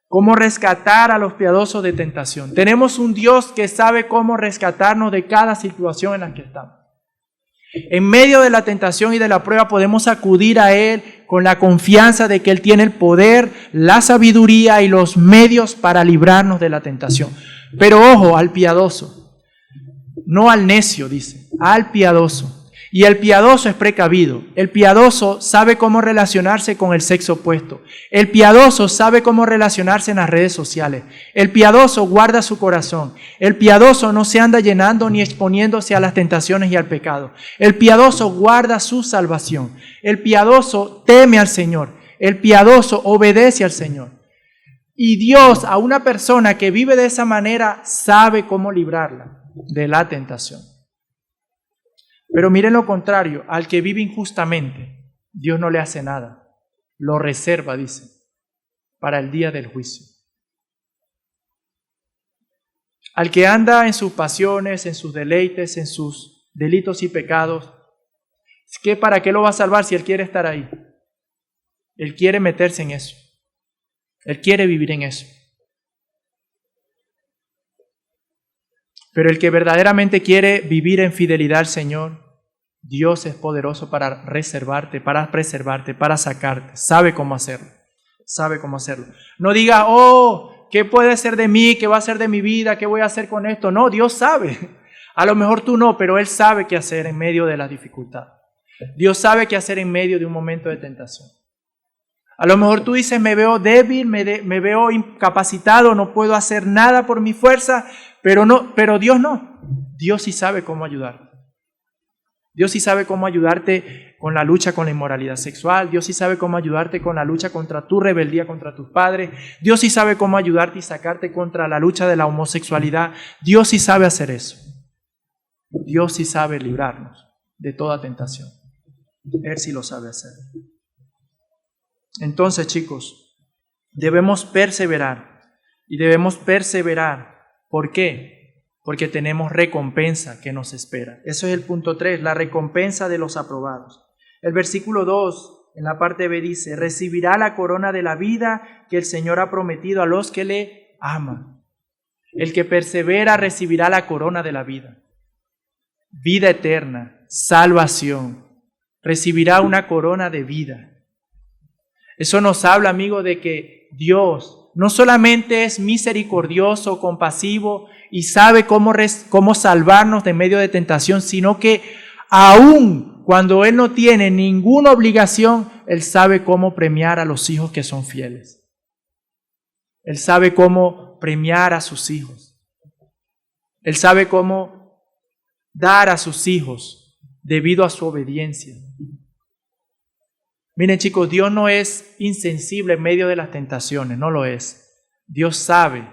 cómo rescatar a los piadosos de tentación. Tenemos un Dios que sabe cómo rescatarnos de cada situación en la que estamos. En medio de la tentación y de la prueba podemos acudir a Él con la confianza de que Él tiene el poder, la sabiduría y los medios para librarnos de la tentación. Pero ojo, al piadoso, no al necio, dice, al piadoso. Y el piadoso es precavido. El piadoso sabe cómo relacionarse con el sexo opuesto. El piadoso sabe cómo relacionarse en las redes sociales. El piadoso guarda su corazón. El piadoso no se anda llenando ni exponiéndose a las tentaciones y al pecado. El piadoso guarda su salvación. El piadoso teme al Señor. El piadoso obedece al Señor. Y Dios, a una persona que vive de esa manera, sabe cómo librarla de la tentación. Pero miren lo contrario, al que vive injustamente, Dios no le hace nada. Lo reserva, dice, para el día del juicio. Al que anda en sus pasiones, en sus deleites, en sus delitos y pecados, es que ¿para qué lo va a salvar si Él quiere estar ahí? Él quiere meterse en eso. Él quiere vivir en eso. Pero el que verdaderamente quiere vivir en fidelidad al Señor, Dios es poderoso para reservarte, para preservarte, para sacarte. Sabe cómo hacerlo. Sabe cómo hacerlo. No diga, oh, ¿qué puede ser de mí? ¿Qué va a ser de mi vida? ¿Qué voy a hacer con esto? No, Dios sabe. A lo mejor tú no, pero Él sabe qué hacer en medio de la dificultad. Dios sabe qué hacer en medio de un momento de tentación. A lo mejor tú dices, me veo débil, me veo incapacitado, no puedo hacer nada por mi fuerza, pero Dios no. Dios sí sabe cómo ayudarte. Dios sí sabe cómo ayudarte con la lucha con la inmoralidad sexual. Dios sí sabe cómo ayudarte con la lucha contra tu rebeldía contra tus padres. Dios sí sabe cómo ayudarte y sacarte contra la lucha de la homosexualidad. Dios sí sabe hacer eso. Dios sí sabe librarnos de toda tentación. Él sí lo sabe hacer. Entonces, chicos, debemos perseverar. Y debemos perseverar. ¿Por qué? Porque tenemos recompensa que nos espera. Eso es el punto 3, la recompensa de los aprobados. El versículo 2, en la parte B dice, recibirá la corona de la vida que el Señor ha prometido a los que le aman. El que persevera recibirá la corona de la vida. Vida eterna, salvación. Recibirá una corona de vida. Eso nos habla, amigo, de que Dios no solamente es misericordioso, compasivo y sabe cómo salvarnos de medio de tentación, sino que aun cuando Él no tiene ninguna obligación, Él sabe cómo premiar a los hijos que son fieles. Él sabe cómo premiar a sus hijos. Él sabe cómo dar a sus hijos debido a su obediencia. Miren, chicos, Dios no es insensible en medio de las tentaciones, no lo es. Dios sabe,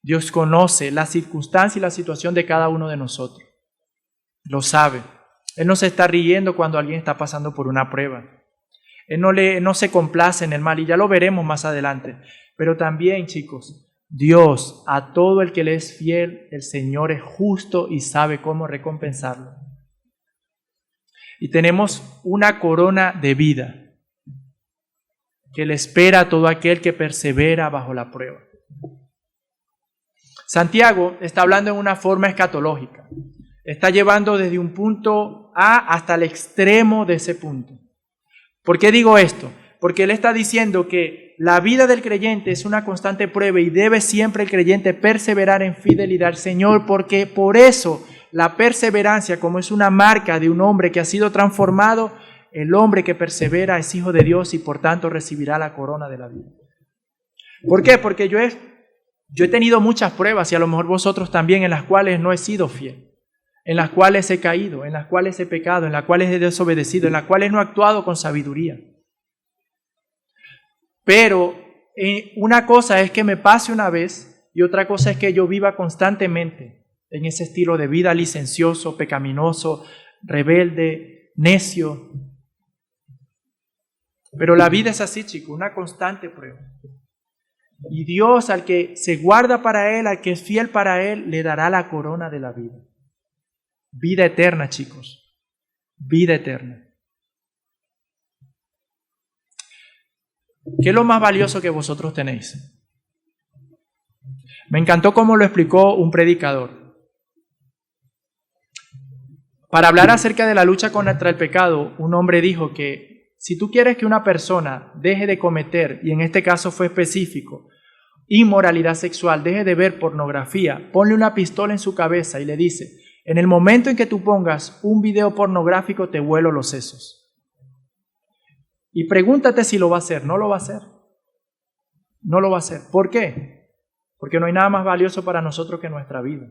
Dios conoce la circunstancia y la situación de cada uno de nosotros. Lo sabe. Él no se está riendo cuando alguien está pasando por una prueba. Él no se complace en el mal y ya lo veremos más adelante. Pero también, chicos, Dios, a todo el que le es fiel, el Señor es justo y sabe cómo recompensarlo. Y tenemos una corona de vida que le espera a todo aquel que persevera bajo la prueba. Santiago está hablando en una forma escatológica. Está llevando desde un punto A hasta el extremo de ese punto. ¿Por qué digo esto? Porque él está diciendo que la vida del creyente es una constante prueba y debe siempre el creyente perseverar en fidelidad al Señor, porque por eso la perseverancia, como es una marca de un hombre que ha sido transformado, el hombre que persevera es hijo de Dios y por tanto recibirá la corona de la vida. ¿Por qué? Porque yo he tenido muchas pruebas y a lo mejor vosotros también, en las cuales no he sido fiel, en las cuales he caído, en las cuales he pecado, en las cuales he desobedecido, en las cuales no he actuado con sabiduría. Pero una cosa es que me pase una vez y otra cosa es que yo viva constantemente en ese estilo de vida licencioso, pecaminoso, rebelde, necio. Pero la vida es así, chicos, una constante prueba. Y Dios, al que se guarda para Él, al que es fiel para Él, le dará la corona de la vida. Vida eterna, chicos. Vida eterna. ¿Qué es lo más valioso que vosotros tenéis? Me encantó cómo lo explicó un predicador. Para hablar acerca de la lucha contra el pecado, un hombre dijo que si tú quieres que una persona deje de cometer, y en este caso fue específico, inmoralidad sexual, deje de ver pornografía, ponle una pistola en su cabeza y le dice, en el momento en que tú pongas un video pornográfico te vuelo los sesos. Y pregúntate si lo va a hacer. No lo va a hacer. No lo va a hacer. ¿Por qué? Porque no hay nada más valioso para nosotros que nuestra vida.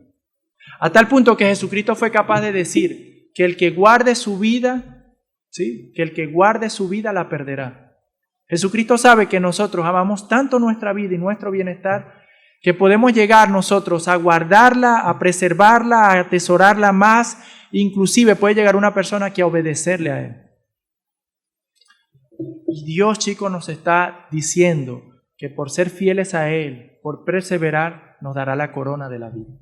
A tal punto que Jesucristo fue capaz de decir que el que guarde su vida, ¿sí?, que el que guarde su vida la perderá. Jesucristo sabe que nosotros amamos tanto nuestra vida y nuestro bienestar que podemos llegar nosotros a guardarla, a preservarla, a atesorarla más. Inclusive puede llegar una persona que a obedecerle a Él. Y Dios, chicos, nos está diciendo que por ser fieles a Él, por perseverar, nos dará la corona de la vida.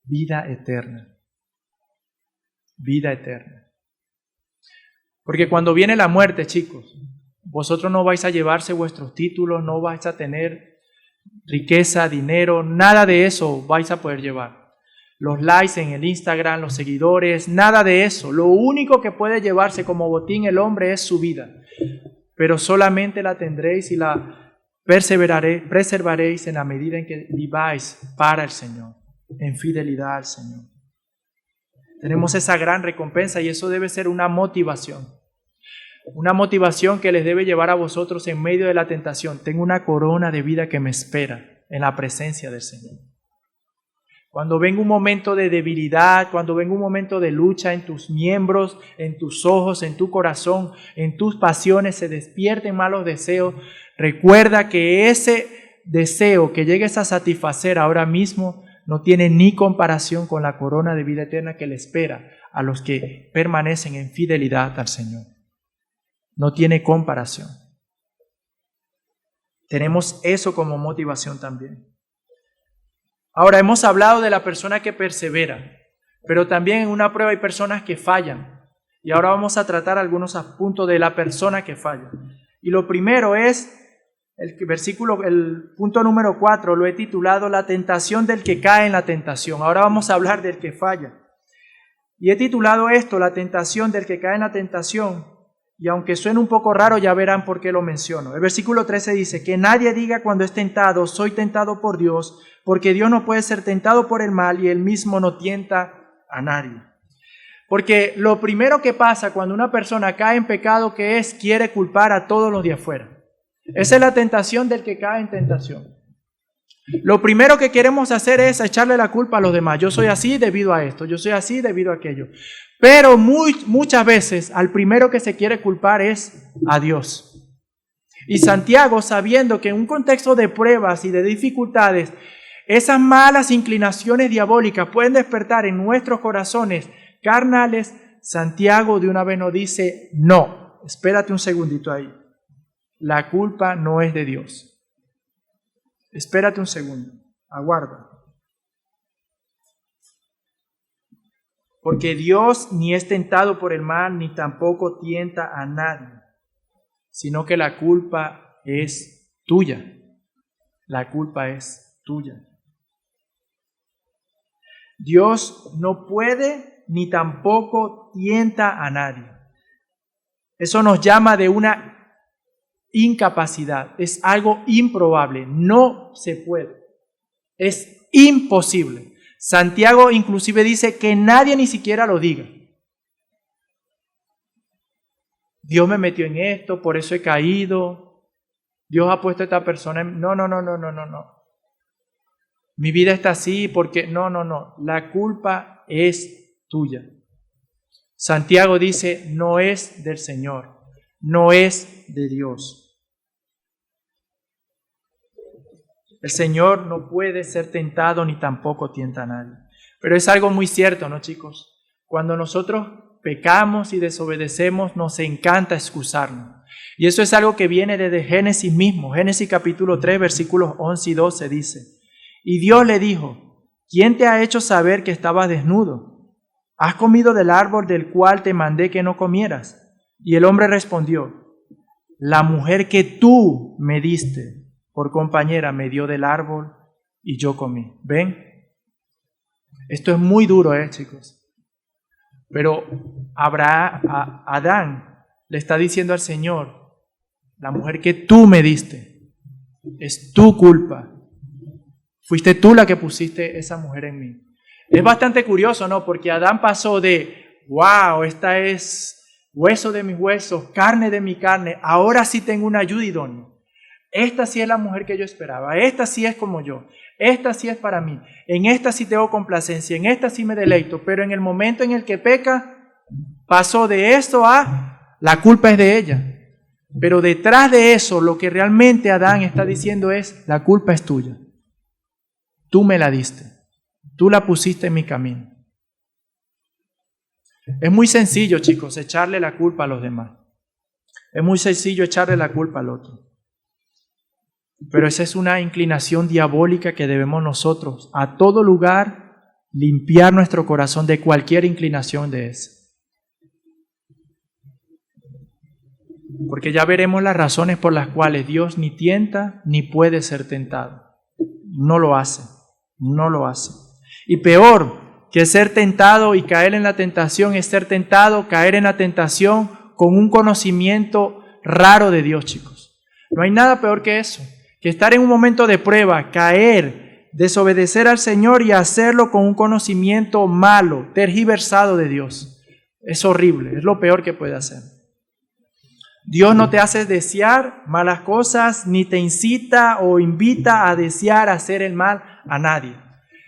Vida eterna. Vida eterna. Porque cuando viene la muerte, chicos, vosotros no vais a llevarse vuestros títulos, no vais a tener riqueza, dinero, nada de eso vais a poder llevar. los likes en el Instagram, los seguidores, nada de eso. Lo único que puede llevarse como botín el hombre es su vida. Pero solamente la tendréis y la preservaréis en la medida en que viváis para el Señor, en fidelidad al Señor. Tenemos esa gran recompensa y eso debe ser una motivación. Una motivación que les debe llevar a vosotros en medio de la tentación. Tengo una corona de vida que me espera en la presencia del Señor. Cuando venga un momento de debilidad, cuando venga un momento de lucha en tus miembros, en tus ojos, en tu corazón, en tus pasiones, se despierten malos deseos, recuerda que ese deseo que llegues a satisfacer ahora mismo no tiene ni comparación con la corona de vida eterna que le espera a los que permanecen en fidelidad al Señor. No tiene comparación. Tenemos eso como motivación también. Ahora, hemos hablado de la persona que persevera, pero también en una prueba hay personas que fallan. Y ahora vamos a tratar algunos puntos de la persona que falla. Y lo primero es el punto número 4, lo he titulado La tentación del que cae en la tentación. Ahora vamos a hablar del que falla. Y he titulado esto, La tentación del que cae en la tentación. Y aunque suene un poco raro, ya verán por qué lo menciono. El versículo 13 dice, que nadie diga cuando es tentado, soy tentado por Dios, porque Dios no puede ser tentado por el mal y Él mismo no tienta a nadie. Porque lo primero que pasa cuando una persona cae en pecado, que es, quiere culpar a todos los de afuera. Esa es la tentación del que cae en tentación. Lo primero que queremos hacer es echarle la culpa a los demás. Yo soy así debido a esto, yo soy así debido a aquello. Pero muchas veces al primero que se quiere culpar es a Dios. Y Santiago, sabiendo que en un contexto de pruebas y de dificultades, esas malas inclinaciones diabólicas pueden despertar en nuestros corazones carnales, Santiago de una vez nos dice, no, espérate un segundito ahí. La culpa no es de Dios. Espérate un segundo, aguarda. Porque Dios ni es tentado por el mal, ni tampoco tienta a nadie, sino que la culpa es tuya. La culpa es tuya. Dios no puede ni tampoco tienta a nadie. Eso nos llama de una incapacidad, es algo improbable, no se puede, es imposible. Santiago inclusive dice que nadie ni siquiera lo diga. Dios me metió en esto, por eso he caído, Dios ha puesto a esta persona en... No. Mi vida está así porque... No. La culpa es tuya. Santiago dice, no es del Señor, no es de Dios. El Señor no puede ser tentado ni tampoco tienta a nadie. Pero es algo muy cierto, ¿no, chicos? Cuando nosotros pecamos y desobedecemos, nos encanta excusarnos. Y eso es algo que viene desde Génesis mismo. Génesis capítulo 3, versículos 11 y 12 dice, y Dios le dijo, ¿quién te ha hecho saber que estabas desnudo? ¿Has comido del árbol del cual te mandé que no comieras? Y el hombre respondió, la mujer que tú me diste por compañera me dio del árbol y yo comí. ¿Ven? Esto es muy duro, chicos. Pero Adán le está diciendo al Señor, la mujer que tú me diste, es tu culpa. Fuiste tú la que pusiste esa mujer en mí. Es bastante curioso, ¿no? Porque Adán pasó de, wow, esta es hueso de mis huesos, carne de mi carne, ahora sí tengo una ayuda idónea. Esta sí es la mujer que yo esperaba, esta sí es como yo, esta sí es para mí, en esta sí tengo complacencia, en esta sí me deleito, pero en el momento en el que peca, pasó de esto a la culpa es de ella. Pero detrás de eso, lo que realmente Adán está diciendo es, la culpa es tuya. Tú me la diste, tú la pusiste en mi camino. Es muy sencillo, chicos, echarle la culpa a los demás. Es muy sencillo echarle la culpa al otro. Pero esa es una inclinación diabólica que debemos nosotros, a todo lugar, limpiar nuestro corazón de cualquier inclinación de esa. Porque ya veremos las razones por las cuales Dios ni tienta ni puede ser tentado. No lo hace, no lo hace. Y peor, que ser tentado y caer en la tentación es ser tentado, caer en la tentación con un conocimiento raro de Dios, chicos. No hay nada peor que eso, que estar en un momento de prueba, caer, desobedecer al Señor y hacerlo con un conocimiento malo, tergiversado de Dios. Es horrible, es lo peor que puede hacer. Dios no te hace desear malas cosas, ni te incita o invita a desear hacer el mal a nadie.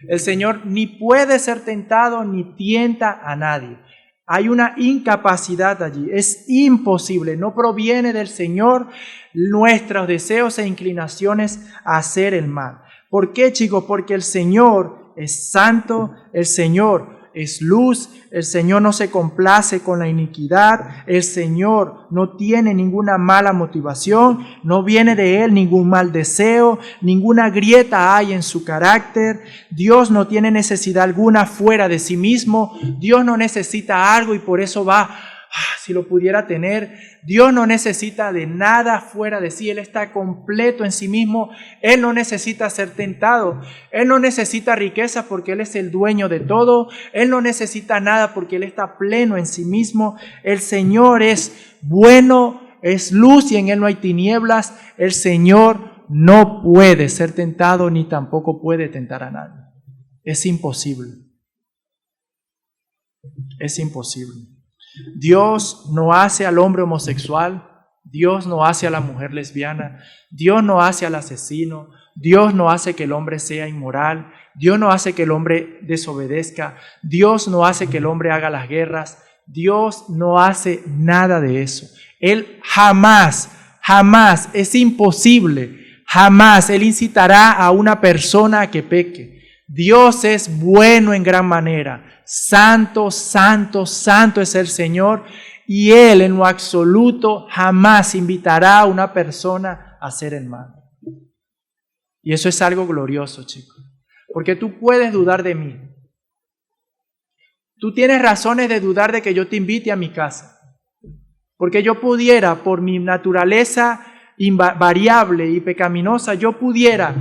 El Señor ni puede ser tentado ni tienta a nadie. Hay una incapacidad allí, es imposible, no proviene del Señor nuestros deseos e inclinaciones a hacer el mal. ¿Por qué, chicos? Porque el Señor es santo, el Señor es luz, el Señor no se complace con la iniquidad, el Señor no tiene ninguna mala motivación, no viene de Él ningún mal deseo, ninguna grieta hay en su carácter, Dios no tiene necesidad alguna fuera de sí mismo, Dios no necesita algo y por eso va, si lo pudiera tener, Dios no necesita de nada fuera de sí, Él está completo en sí mismo, Él no necesita ser tentado, Él no necesita riqueza porque Él es el dueño de todo, Él no necesita nada porque Él está pleno en sí mismo, el Señor es bueno, es luz y en Él no hay tinieblas, el Señor no puede ser tentado ni tampoco puede tentar a nadie, es imposible, es imposible. Dios no hace al hombre homosexual, Dios no hace a la mujer lesbiana, Dios no hace al asesino, Dios no hace que el hombre sea inmoral, Dios no hace que el hombre desobedezca, Dios no hace que el hombre haga las guerras, Dios no hace nada de eso. Él jamás, es imposible, jamás Él incitará a una persona a que peque. Dios es bueno en gran manera. Santo, santo, santo es el Señor y Él en lo absoluto jamás invitará a una persona a hacer el mal. Y eso es algo glorioso, chicos, porque tú puedes dudar de mí. Tú tienes razones de dudar de que yo te invite a mi casa, porque yo pudiera, por mi naturaleza invariable y pecaminosa, yo pudiera,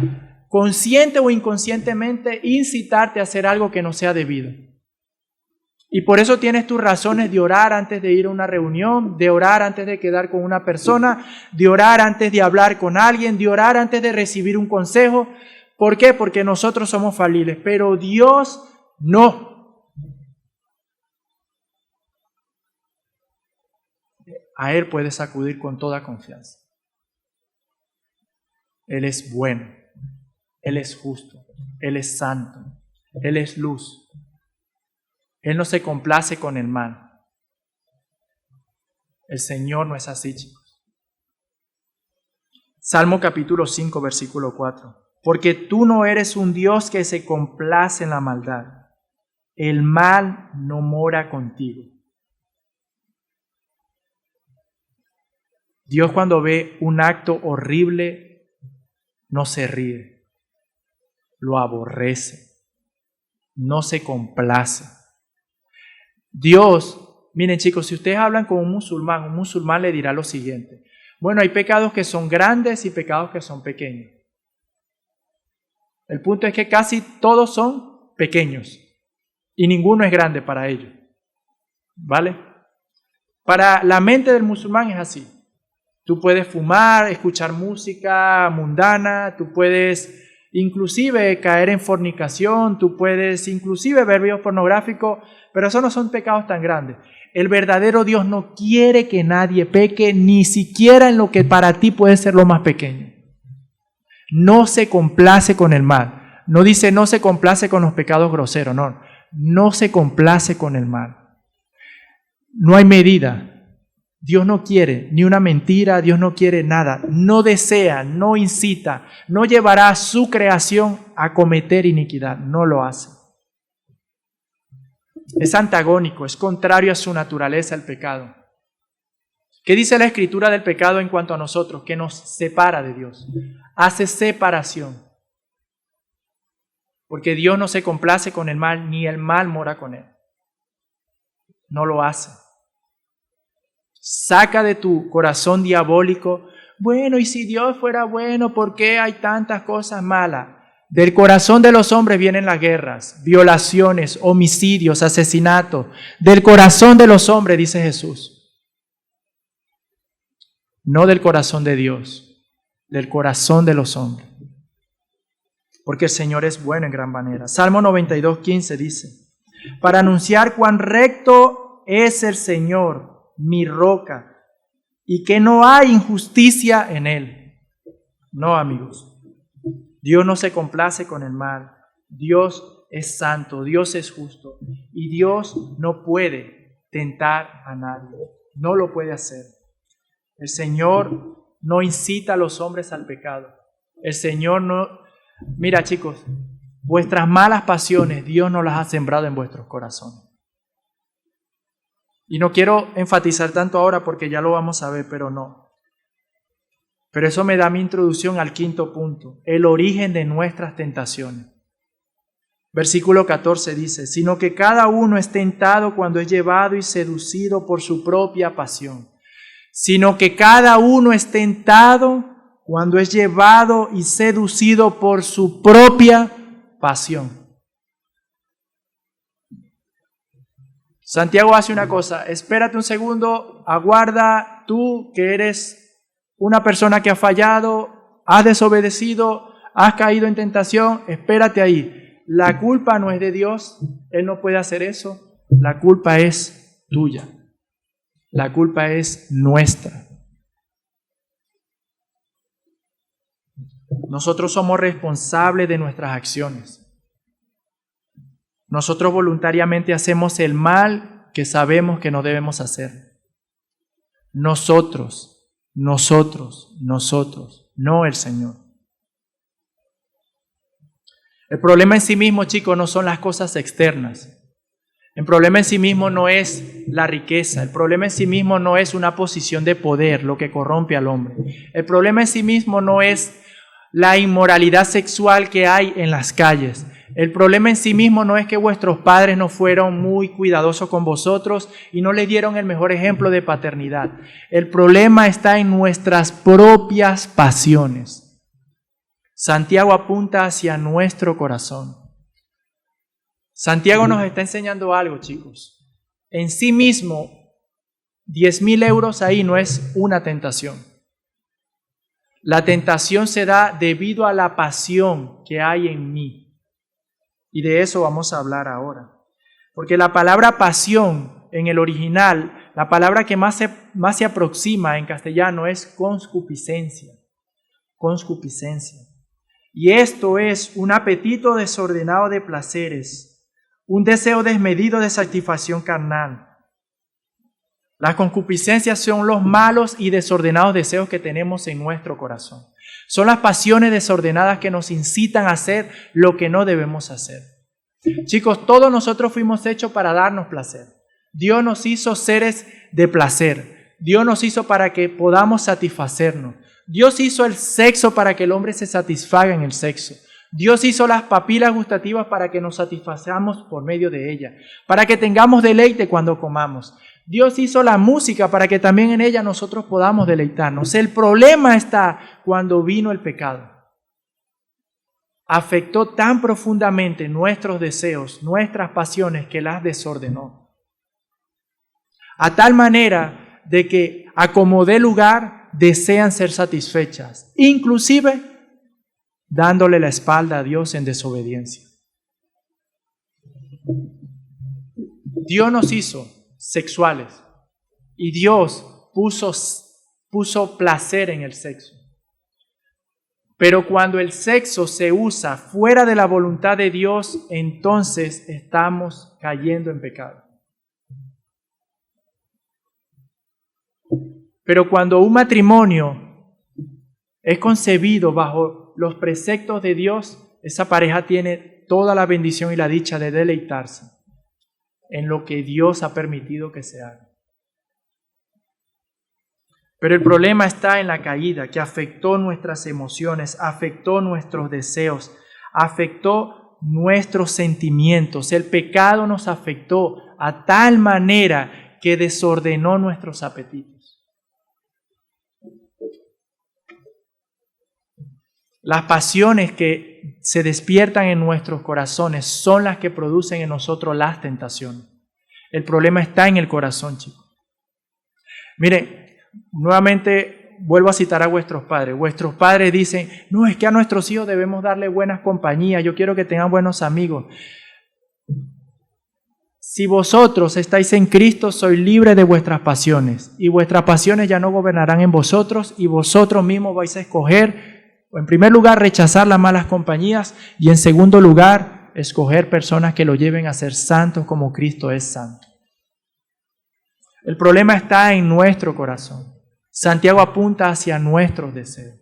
consciente o inconscientemente, incitarte a hacer algo que no sea debido. Y por eso tienes tus razones de orar antes de ir a una reunión, de orar antes de quedar con una persona, de orar antes de hablar con alguien, de orar antes de recibir un consejo. ¿Por qué? Porque nosotros somos falibles, pero Dios no. A Él puedes acudir con toda confianza. Él es bueno, Él es justo, Él es santo, Él es luz. Él no se complace con el mal. El Señor no es así, chicos. Salmo capítulo 5, versículo 4. Porque tú no eres un Dios que se complace en la maldad. El mal no mora contigo. Dios cuando ve un acto horrible, no se ríe, lo aborrece, no se complace. Dios, miren chicos, si ustedes hablan con un musulmán le dirá lo siguiente. Bueno, hay pecados que son grandes y pecados que son pequeños. El punto es que casi todos son pequeños y ninguno es grande para ellos. ¿Vale? Para la mente del musulmán es así. Tú puedes fumar, escuchar música mundana, tú puedes inclusive caer en fornicación, tú puedes inclusive ver videos pornográficos, pero esos no son pecados tan grandes. El verdadero Dios no quiere que nadie peque, ni siquiera en lo que para ti puede ser lo más pequeño. No se complace con el mal. No dice no se complace con los pecados groseros, no. No se complace con el mal. No hay medida. Dios no quiere ni una mentira, Dios no quiere nada, no desea, no incita, no llevará a su creación a cometer iniquidad, no lo hace. Es antagónico, es contrario a su naturaleza el pecado. ¿Qué dice la Escritura del pecado en cuanto a nosotros? Que nos separa de Dios, hace separación. Porque Dios no se complace con el mal, ni el mal mora con él. No lo hace. Saca de tu corazón diabólico, bueno, y si Dios fuera bueno, ¿por qué hay tantas cosas malas? Del corazón de los hombres vienen las guerras, violaciones, homicidios, asesinatos. Del corazón de los hombres, dice Jesús. No del corazón de Dios, del corazón de los hombres. Porque el Señor es bueno en gran manera. Salmo 92:15 dice: para anunciar cuán recto es el Señor, mi roca, y que no hay injusticia en Él. No, amigos. Dios no se complace con el mal. Dios es santo, Dios es justo. Y Dios no puede tentar a nadie. No lo puede hacer. El Señor no incita a los hombres al pecado. El Señor no... Mira, chicos, vuestras malas pasiones Dios no las ha sembrado en vuestros corazones. Y no quiero enfatizar tanto ahora porque ya lo vamos a ver, pero no. Pero eso me da mi introducción al quinto punto, el origen de nuestras tentaciones. Versículo 14 dice: sino que cada uno es tentado cuando es llevado y seducido por su propia pasión. Sino que cada uno es tentado cuando es llevado y seducido por su propia pasión. Santiago hace una cosa: espérate un segundo, aguarda, tú que eres una persona que ha fallado, has desobedecido, has caído en tentación, espérate ahí. La culpa no es de Dios, Él no puede hacer eso. La culpa es tuya. La culpa es nuestra. Nosotros somos responsables de nuestras acciones. Nosotros voluntariamente hacemos el mal que sabemos que no debemos hacer. Nosotros, no el Señor. El problema en sí mismo, chicos, no son las cosas externas. El problema en sí mismo no es la riqueza. El problema en sí mismo no es una posición de poder, lo que corrompe al hombre. El problema en sí mismo no es la inmoralidad sexual que hay en las calles. El problema en sí mismo no es que vuestros padres no fueron muy cuidadosos con vosotros y no les dieron el mejor ejemplo de paternidad. El problema está en nuestras propias pasiones. Santiago apunta hacia nuestro corazón. Santiago nos está enseñando algo, chicos. En sí mismo, 10,000 euros ahí no es una tentación. La tentación se da debido a la pasión que hay en mí. Y de eso vamos a hablar ahora. Porque la palabra pasión en el original, la palabra que más se aproxima en castellano es concupiscencia. Concupiscencia. Y esto es un apetito desordenado de placeres, un deseo desmedido de satisfacción carnal. Las concupiscencias son los malos y desordenados deseos que tenemos en nuestro corazón. Son las pasiones desordenadas que nos incitan a hacer lo que no debemos hacer. Chicos, todos nosotros fuimos hechos para darnos placer. Dios nos hizo seres de placer. Dios nos hizo para que podamos satisfacernos. Dios hizo el sexo para que el hombre se satisfaga en el sexo. Dios hizo las papilas gustativas para que nos satisfacemos por medio de ellas, para que tengamos deleite cuando comamos. Dios hizo la música para que también en ella nosotros podamos deleitarnos. El problema está cuando vino el pecado. Afectó tan profundamente nuestros deseos, nuestras pasiones, que las desordenó. A tal manera de que a como dé lugar desean ser satisfechas, inclusive dándole la espalda a Dios en desobediencia. Dios nos hizo sexuales y Dios puso placer en el sexo. Pero cuando el sexo se usa fuera de la voluntad de Dios, entonces estamos cayendo en pecado. Pero cuando un matrimonio es concebido bajo los preceptos de Dios, esa pareja tiene toda la bendición y la dicha de deleitarse en lo que Dios ha permitido que se haga. Pero el problema está en la caída, que afectó nuestras emociones, afectó nuestros deseos, afectó nuestros sentimientos. El pecado nos afectó a tal manera que desordenó nuestros apetitos. Las pasiones que se despiertan en nuestros corazones son las que producen en nosotros las tentaciones. El problema está en el corazón, chicos. Miren, nuevamente vuelvo a citar a vuestros padres. Vuestros padres dicen, no, es que a nuestros hijos debemos darle buenas compañías, yo quiero que tengan buenos amigos. Si vosotros estáis en Cristo, sois libres de vuestras pasiones, y vuestras pasiones ya no gobernarán en vosotros, y vosotros mismos vais a escoger, en primer lugar, rechazar las malas compañías, y en segundo lugar, escoger personas que lo lleven a ser santos como Cristo es santo. El problema está en nuestro corazón. Santiago apunta hacia nuestros deseos.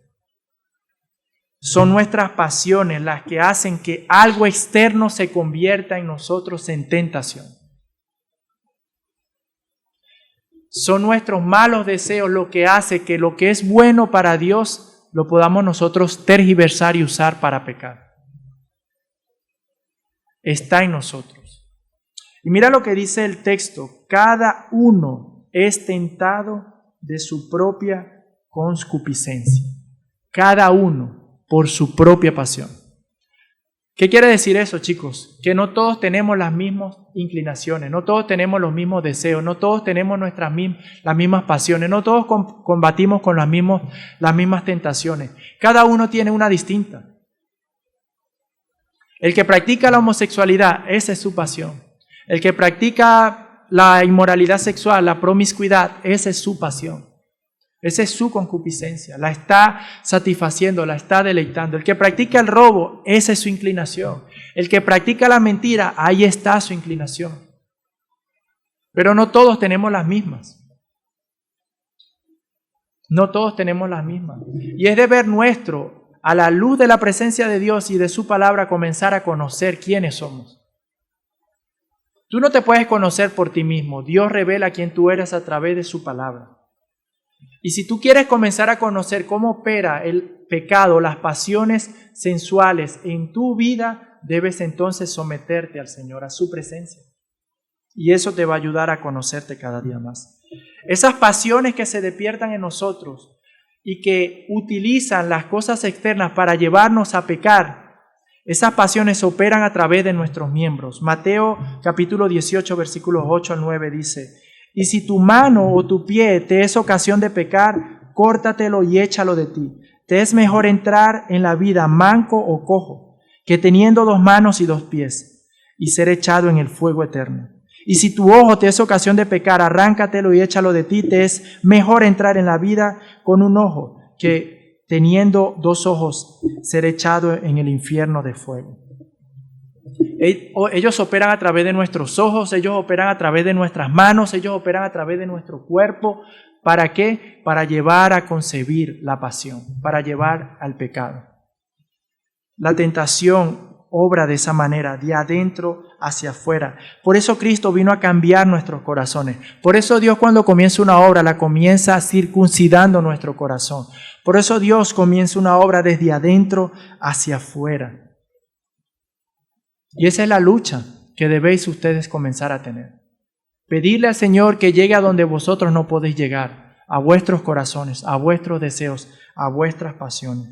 Son nuestras pasiones las que hacen que algo externo se convierta en nosotros en tentación. Son nuestros malos deseos lo que hace que lo que es bueno para Dios lo podamos nosotros tergiversar y usar para pecar. Está en nosotros. Y mira lo que dice el texto. Cada uno es tentado de su propia concupiscencia. Cada uno por su propia pasión. ¿Qué quiere decir eso, chicos? Que no todos tenemos las mismas inclinaciones, no todos tenemos los mismos deseos, no todos tenemos las mismas pasiones, no todos combatimos con las mismas tentaciones. Cada uno tiene una distinta. El que practica la homosexualidad, esa es su pasión. El que practica la inmoralidad sexual, la promiscuidad, esa es su pasión. Esa es su concupiscencia, la está satisfaciendo, la está deleitando. El que practica el robo, esa es su inclinación. El que practica la mentira, ahí está su inclinación. Pero no todos tenemos las mismas. No todos tenemos las mismas. Y es deber nuestro, a la luz de la presencia de Dios y de su palabra, comenzar a conocer quiénes somos. Tú no te puedes conocer por ti mismo. Dios revela quién tú eres a través de su palabra. Y si tú quieres comenzar a conocer cómo opera el pecado, las pasiones sensuales en tu vida, debes entonces someterte al Señor, a su presencia. Y eso te va a ayudar a conocerte cada día más. Esas pasiones que se despiertan en nosotros y que utilizan las cosas externas para llevarnos a pecar, esas pasiones operan a través de nuestros miembros. Mateo capítulo 18, versículos 8 al 9 dice: y si tu mano o tu pie te es ocasión de pecar, córtatelo y échalo de ti. Te es mejor entrar en la vida manco o cojo, que teniendo 2 manos y 2 pies, y ser echado en el fuego eterno. Y si tu ojo te es ocasión de pecar, arráncatelo y échalo de ti. Te es mejor entrar en la vida con un ojo, que teniendo 2 ojos, ser echado en el infierno de fuego. Ellos operan a través de nuestros ojos, ellos operan a través de nuestras manos, ellos operan a través de nuestro cuerpo. ¿Para qué? Para llevar a concebir la pasión, para llevar al pecado. La tentación obra de esa manera, de adentro hacia afuera. Por eso Cristo vino a cambiar nuestros corazones. Por eso Dios, cuando comienza una obra, la comienza circuncidando nuestro corazón. Por eso Dios comienza una obra desde adentro hacia afuera. Y esa es la lucha que debéis ustedes comenzar a tener. Pedirle al Señor que llegue a donde vosotros no podéis llegar, a vuestros corazones, a vuestros deseos, a vuestras pasiones.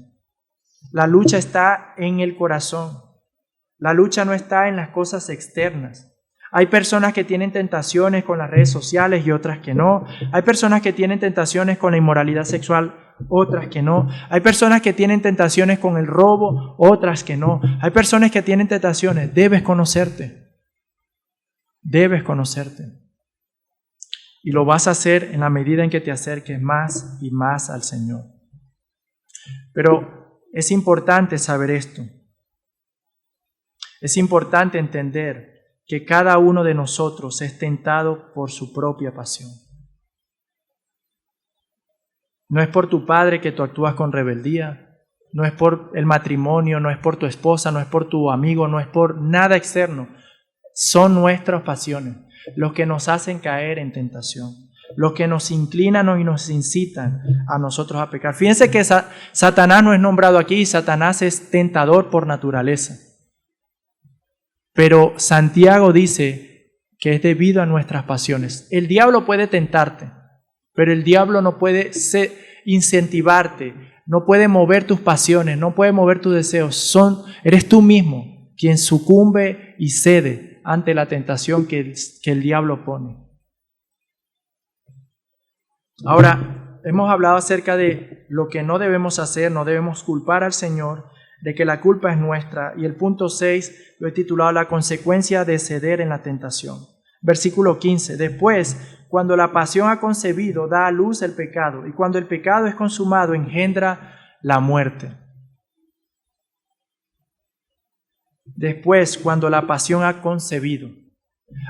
La lucha está en el corazón. La lucha no está en las cosas externas. Hay personas que tienen tentaciones con las redes sociales y otras que no. Hay personas que tienen tentaciones con la inmoralidad sexual, otras que no. Hay personas que tienen tentaciones con el robo, otras que no. Hay personas que tienen tentaciones. Debes conocerte. Debes conocerte. Y lo vas a hacer en la medida en que te acerques más y más al Señor. Pero es importante saber esto. Es importante entender que cada uno de nosotros es tentado por su propia pasión. No es por tu padre que tú actúas con rebeldía, no es por el matrimonio, no es por tu esposa, no es por tu amigo, no es por nada externo. Son nuestras pasiones los que nos hacen caer en tentación, los que nos inclinan y nos incitan a nosotros a pecar. Fíjense que Satanás no es nombrado aquí, Satanás es tentador por naturaleza. Pero Santiago dice que es debido a nuestras pasiones. El diablo puede tentarte, pero el diablo no puede incentivarte, no puede mover tus pasiones, no puede mover tus deseos. Eres tú mismo quien sucumbe y cede ante la tentación que el diablo pone. Ahora, hemos hablado acerca de lo que no debemos hacer, no debemos culpar al Señor, de que la culpa es nuestra. Y el punto 6 lo he titulado La consecuencia de ceder en la tentación. Versículo 15. Después, cuando la pasión ha concebido, da a luz el pecado. Y cuando el pecado es consumado, engendra la muerte. Después, cuando la pasión ha concebido.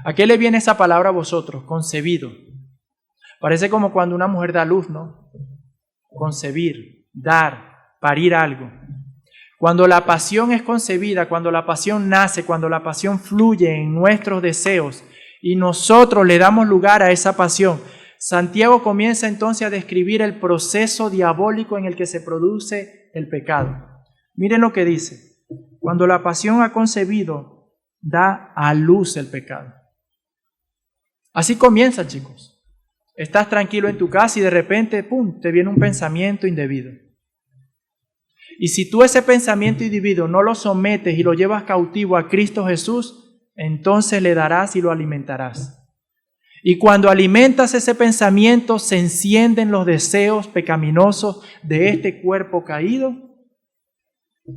¿A qué le viene esa palabra a vosotros? Concebido. Parece como cuando una mujer da luz, ¿no? Concebir, dar, parir algo. Cuando la pasión es concebida, cuando la pasión nace, cuando la pasión fluye en nuestros deseos y nosotros le damos lugar a esa pasión, Santiago comienza entonces a describir el proceso diabólico en el que se produce el pecado. Miren lo que dice. Cuando la pasión ha concebido, da a luz el pecado. Así comienza, chicos. Estás tranquilo en tu casa y de repente, ¡pum!, te viene un pensamiento indebido. Y si tú ese pensamiento indebido no lo sometes y lo llevas cautivo a Cristo Jesús, entonces le darás y lo alimentarás. Y cuando alimentas ese pensamiento, se encienden los deseos pecaminosos de este cuerpo caído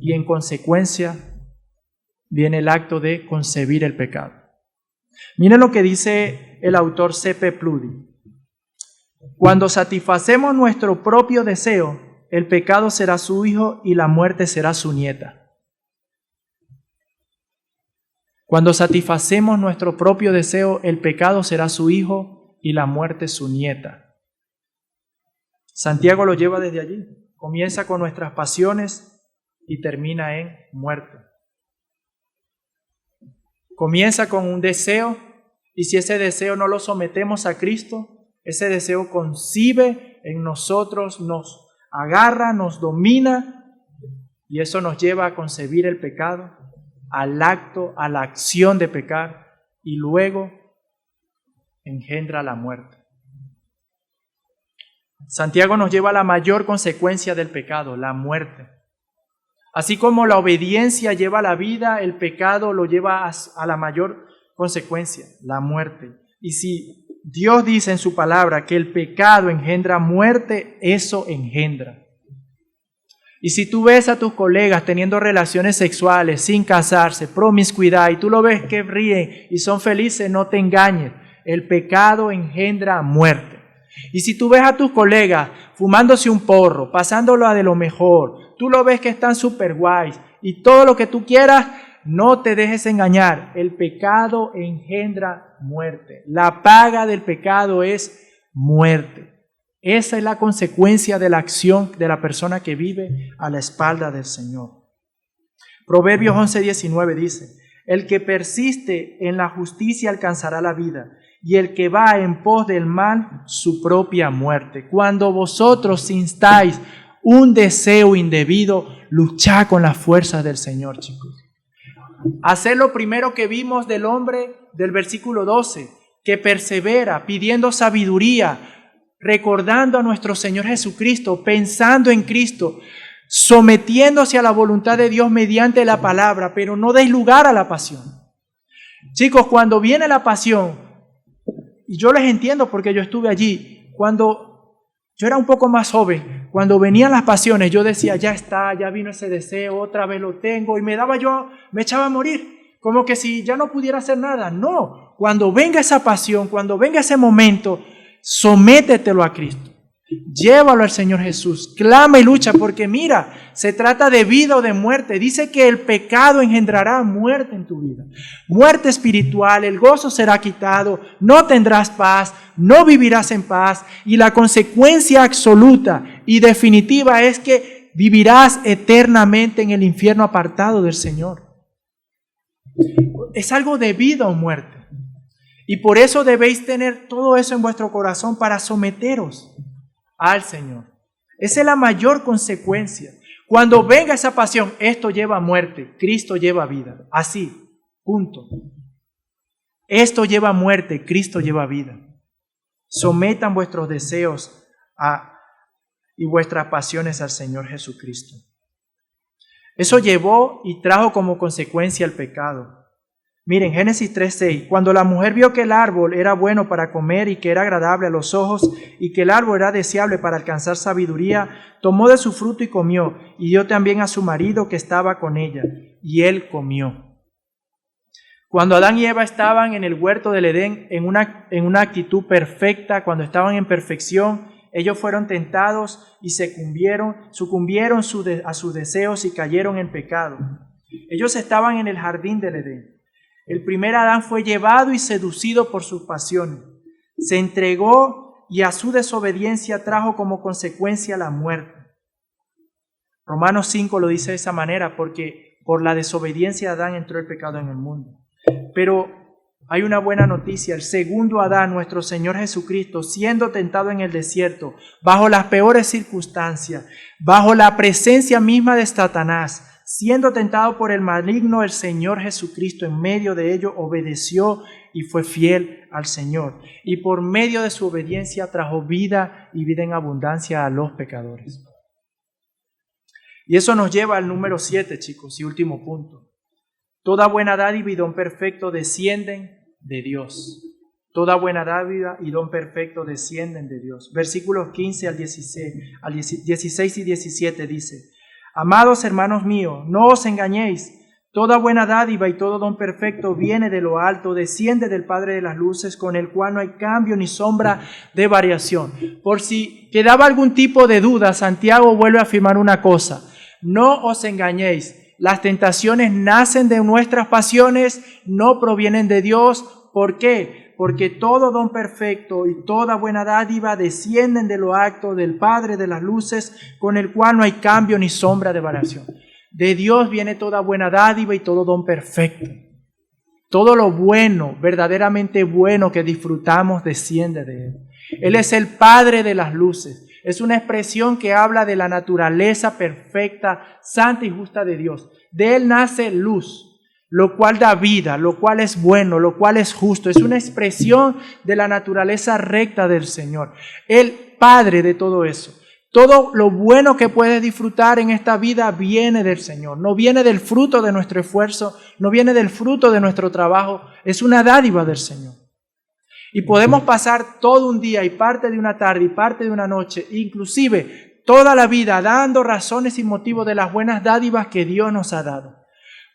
y en consecuencia viene el acto de concebir el pecado. Miren lo que dice el autor C.P. Pludi. Cuando satisfacemos nuestro propio deseo, el pecado será su hijo y la muerte será su nieta. Cuando satisfacemos nuestro propio deseo, el pecado será su hijo y la muerte su nieta. Santiago lo lleva desde allí. Comienza con nuestras pasiones y termina en muerte. Comienza con un deseo y si ese deseo no lo sometemos a Cristo, ese deseo concibe en nosotros, nos agarra, nos domina y eso nos lleva a concebir el pecado, al acto, a la acción de pecar y luego engendra la muerte. Santiago nos lleva a la mayor consecuencia del pecado, la muerte. Así como la obediencia lleva a la vida, el pecado lo lleva a la mayor consecuencia, la muerte. Y si Dios dice en su palabra que el pecado engendra muerte, eso engendra. Y si tú ves a tus colegas teniendo relaciones sexuales sin casarse, promiscuidad, y tú lo ves que ríen y son felices, no te engañes. El pecado engendra muerte. Y si tú ves a tus colegas fumándose un porro, pasándolo a de lo mejor, tú lo ves que están súper guays y todo lo que tú quieras, no te dejes engañar. El pecado engendra muerte. La paga del pecado es muerte. Esa es la consecuencia de la acción de la persona que vive a la espalda del Señor. Proverbios 11:19 dice, el que persiste en la justicia alcanzará la vida, y el que va en pos del mal, su propia muerte. Cuando vosotros instáis un deseo indebido, luchad con las fuerzas del Señor, chicos. Hacer lo primero que vimos del hombre del versículo 12, que persevera pidiendo sabiduría, recordando a nuestro Señor Jesucristo, pensando en Cristo, sometiéndose a la voluntad de Dios mediante la palabra, pero no deis lugar a la pasión. Chicos, cuando viene la pasión, y yo les entiendo porque yo estuve allí, cuando yo era un poco más joven, cuando venían las pasiones, yo decía, ya está, ya vino ese deseo, otra vez lo tengo, y me echaba a morir, como que si ya no pudiera hacer nada. No, cuando venga esa pasión, cuando venga ese momento, sométetelo a Cristo. Llévalo al Señor Jesús, clama y lucha, porque mira, se trata de vida o de muerte. Dice que el pecado engendrará muerte en tu vida, muerte espiritual, el gozo será quitado, no tendrás paz, no vivirás en paz, y la consecuencia absoluta y definitiva es que vivirás eternamente en el infierno apartado del Señor. Es algo de vida o muerte, y por eso debéis tener todo eso en vuestro corazón para someteros al Señor. Esa es la mayor consecuencia. Cuando venga esa pasión, esto lleva a muerte, Cristo lleva vida. Así, punto. Esto lleva a muerte, Cristo lleva vida. Sometan vuestros deseos y vuestras pasiones al Señor Jesucristo. Eso llevó y trajo como consecuencia el pecado. Miren, Génesis 3:6, cuando la mujer vio que el árbol era bueno para comer y que era agradable a los ojos y que el árbol era deseable para alcanzar sabiduría, tomó de su fruto y comió, y dio también a su marido que estaba con ella, y él comió. Cuando Adán y Eva estaban en el huerto del Edén en una actitud perfecta, cuando estaban en perfección, ellos fueron tentados y sucumbieron a sus deseos y cayeron en pecado. Ellos estaban en el jardín del Edén. El primer Adán fue llevado y seducido por sus pasiones. Se entregó y a su desobediencia trajo como consecuencia la muerte. Romanos 5 lo dice de esa manera, porque por la desobediencia de Adán entró el pecado en el mundo. Pero hay una buena noticia: el segundo Adán, nuestro Señor Jesucristo, siendo tentado en el desierto, bajo las peores circunstancias, bajo la presencia misma de Satanás, siendo tentado por el maligno, el Señor Jesucristo en medio de ello obedeció y fue fiel al Señor. Y por medio de su obediencia trajo vida y vida en abundancia a los pecadores. Y eso nos lleva al número 7, chicos, y último punto. Toda buena dádiva y don perfecto descienden de Dios. Toda buena dádiva y don perfecto descienden de Dios. Versículos 15 al 16 y 17 dice: Amados hermanos míos, no os engañéis. Toda buena dádiva y todo don perfecto viene de lo alto, desciende del Padre de las luces, con el cual no hay cambio ni sombra de variación. Por si quedaba algún tipo de duda, Santiago vuelve a afirmar una cosa: no os engañéis. Las tentaciones nacen de nuestras pasiones, no provienen de Dios. ¿Por qué? Porque todo don perfecto y toda buena dádiva descienden de lo alto del Padre de las luces, con el cual no hay cambio ni sombra de variación. De Dios viene toda buena dádiva y todo don perfecto. Todo lo bueno, verdaderamente bueno que disfrutamos, desciende de Él. Él es el Padre de las luces. Es una expresión que habla de la naturaleza perfecta, santa y justa de Dios. De Él nace luz, lo cual da vida, lo cual es bueno, lo cual es justo. Es una expresión de la naturaleza recta del Señor. El Padre de todo eso. Todo lo bueno que puedes disfrutar en esta vida viene del Señor. No viene del fruto de nuestro esfuerzo, no viene del fruto de nuestro trabajo. Es una dádiva del Señor. Y podemos pasar todo un día y parte de una tarde y parte de una noche, inclusive toda la vida, dando razones y motivos de las buenas dádivas que Dios nos ha dado.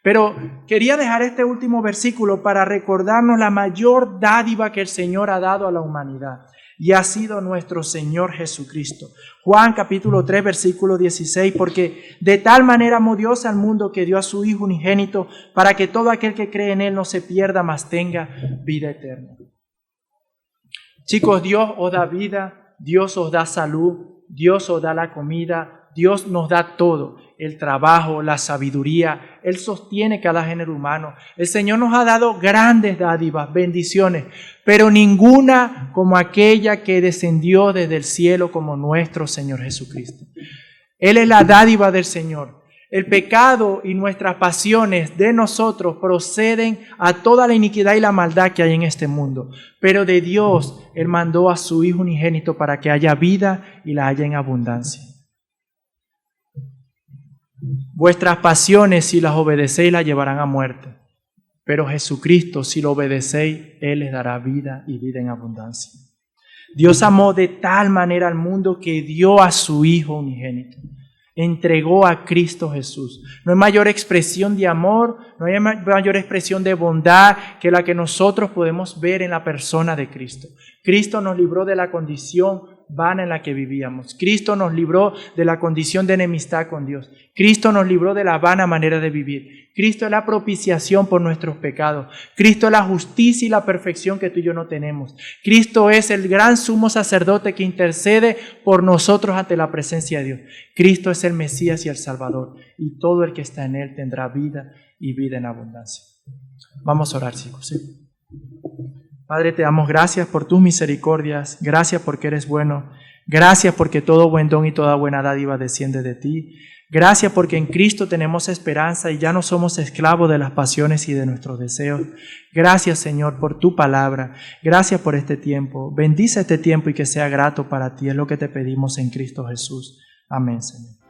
Pero quería dejar este último versículo para recordarnos la mayor dádiva que el Señor ha dado a la humanidad, y ha sido nuestro Señor Jesucristo. Juan capítulo 3 versículo 16, porque de tal manera amó Dios al mundo que dio a su Hijo unigénito, para que todo aquel que cree en Él no se pierda, mas tenga vida eterna. Chicos, Dios os da vida, Dios os da salud, Dios os da la comida, Dios nos da todo, el trabajo, la sabiduría. Él sostiene cada género humano. El Señor nos ha dado grandes dádivas, bendiciones, pero ninguna como aquella que descendió desde el cielo, como nuestro Señor Jesucristo. Él es la dádiva del Señor. El pecado y nuestras pasiones de nosotros proceden a toda la iniquidad y la maldad que hay en este mundo. Pero de Dios, Él mandó a su Hijo unigénito para que haya vida y la haya en abundancia. Vuestras pasiones, si las obedecéis, las llevarán a muerte. Pero Jesucristo, si lo obedecéis, Él les dará vida y vida en abundancia. Dios amó de tal manera al mundo que dio a su Hijo unigénito. Entregó a Cristo Jesús. No hay mayor expresión de amor, no hay mayor expresión de bondad que la que nosotros podemos ver en la persona de Cristo. Cristo nos libró de la condición vana en la que vivíamos. Cristo nos libró de la condición de enemistad con Dios. Cristo nos libró de la vana manera de vivir. Cristo es la propiciación por nuestros pecados. Cristo es la justicia y la perfección que tú y yo no tenemos. Cristo es el gran sumo sacerdote que intercede por nosotros ante la presencia de Dios. Cristo es el Mesías y el Salvador. Y todo el que está en Él tendrá vida y vida en abundancia. Vamos a orar, chicos. ¿Sí? Padre, te damos gracias por tus misericordias. Gracias porque eres bueno. Gracias porque todo buen don y toda buena dádiva desciende de ti. Gracias porque en Cristo tenemos esperanza y ya no somos esclavos de las pasiones y de nuestros deseos. Gracias, Señor, por tu palabra. Gracias por este tiempo. Bendice este tiempo y que sea grato para ti. Es lo que te pedimos en Cristo Jesús. Amén, Señor.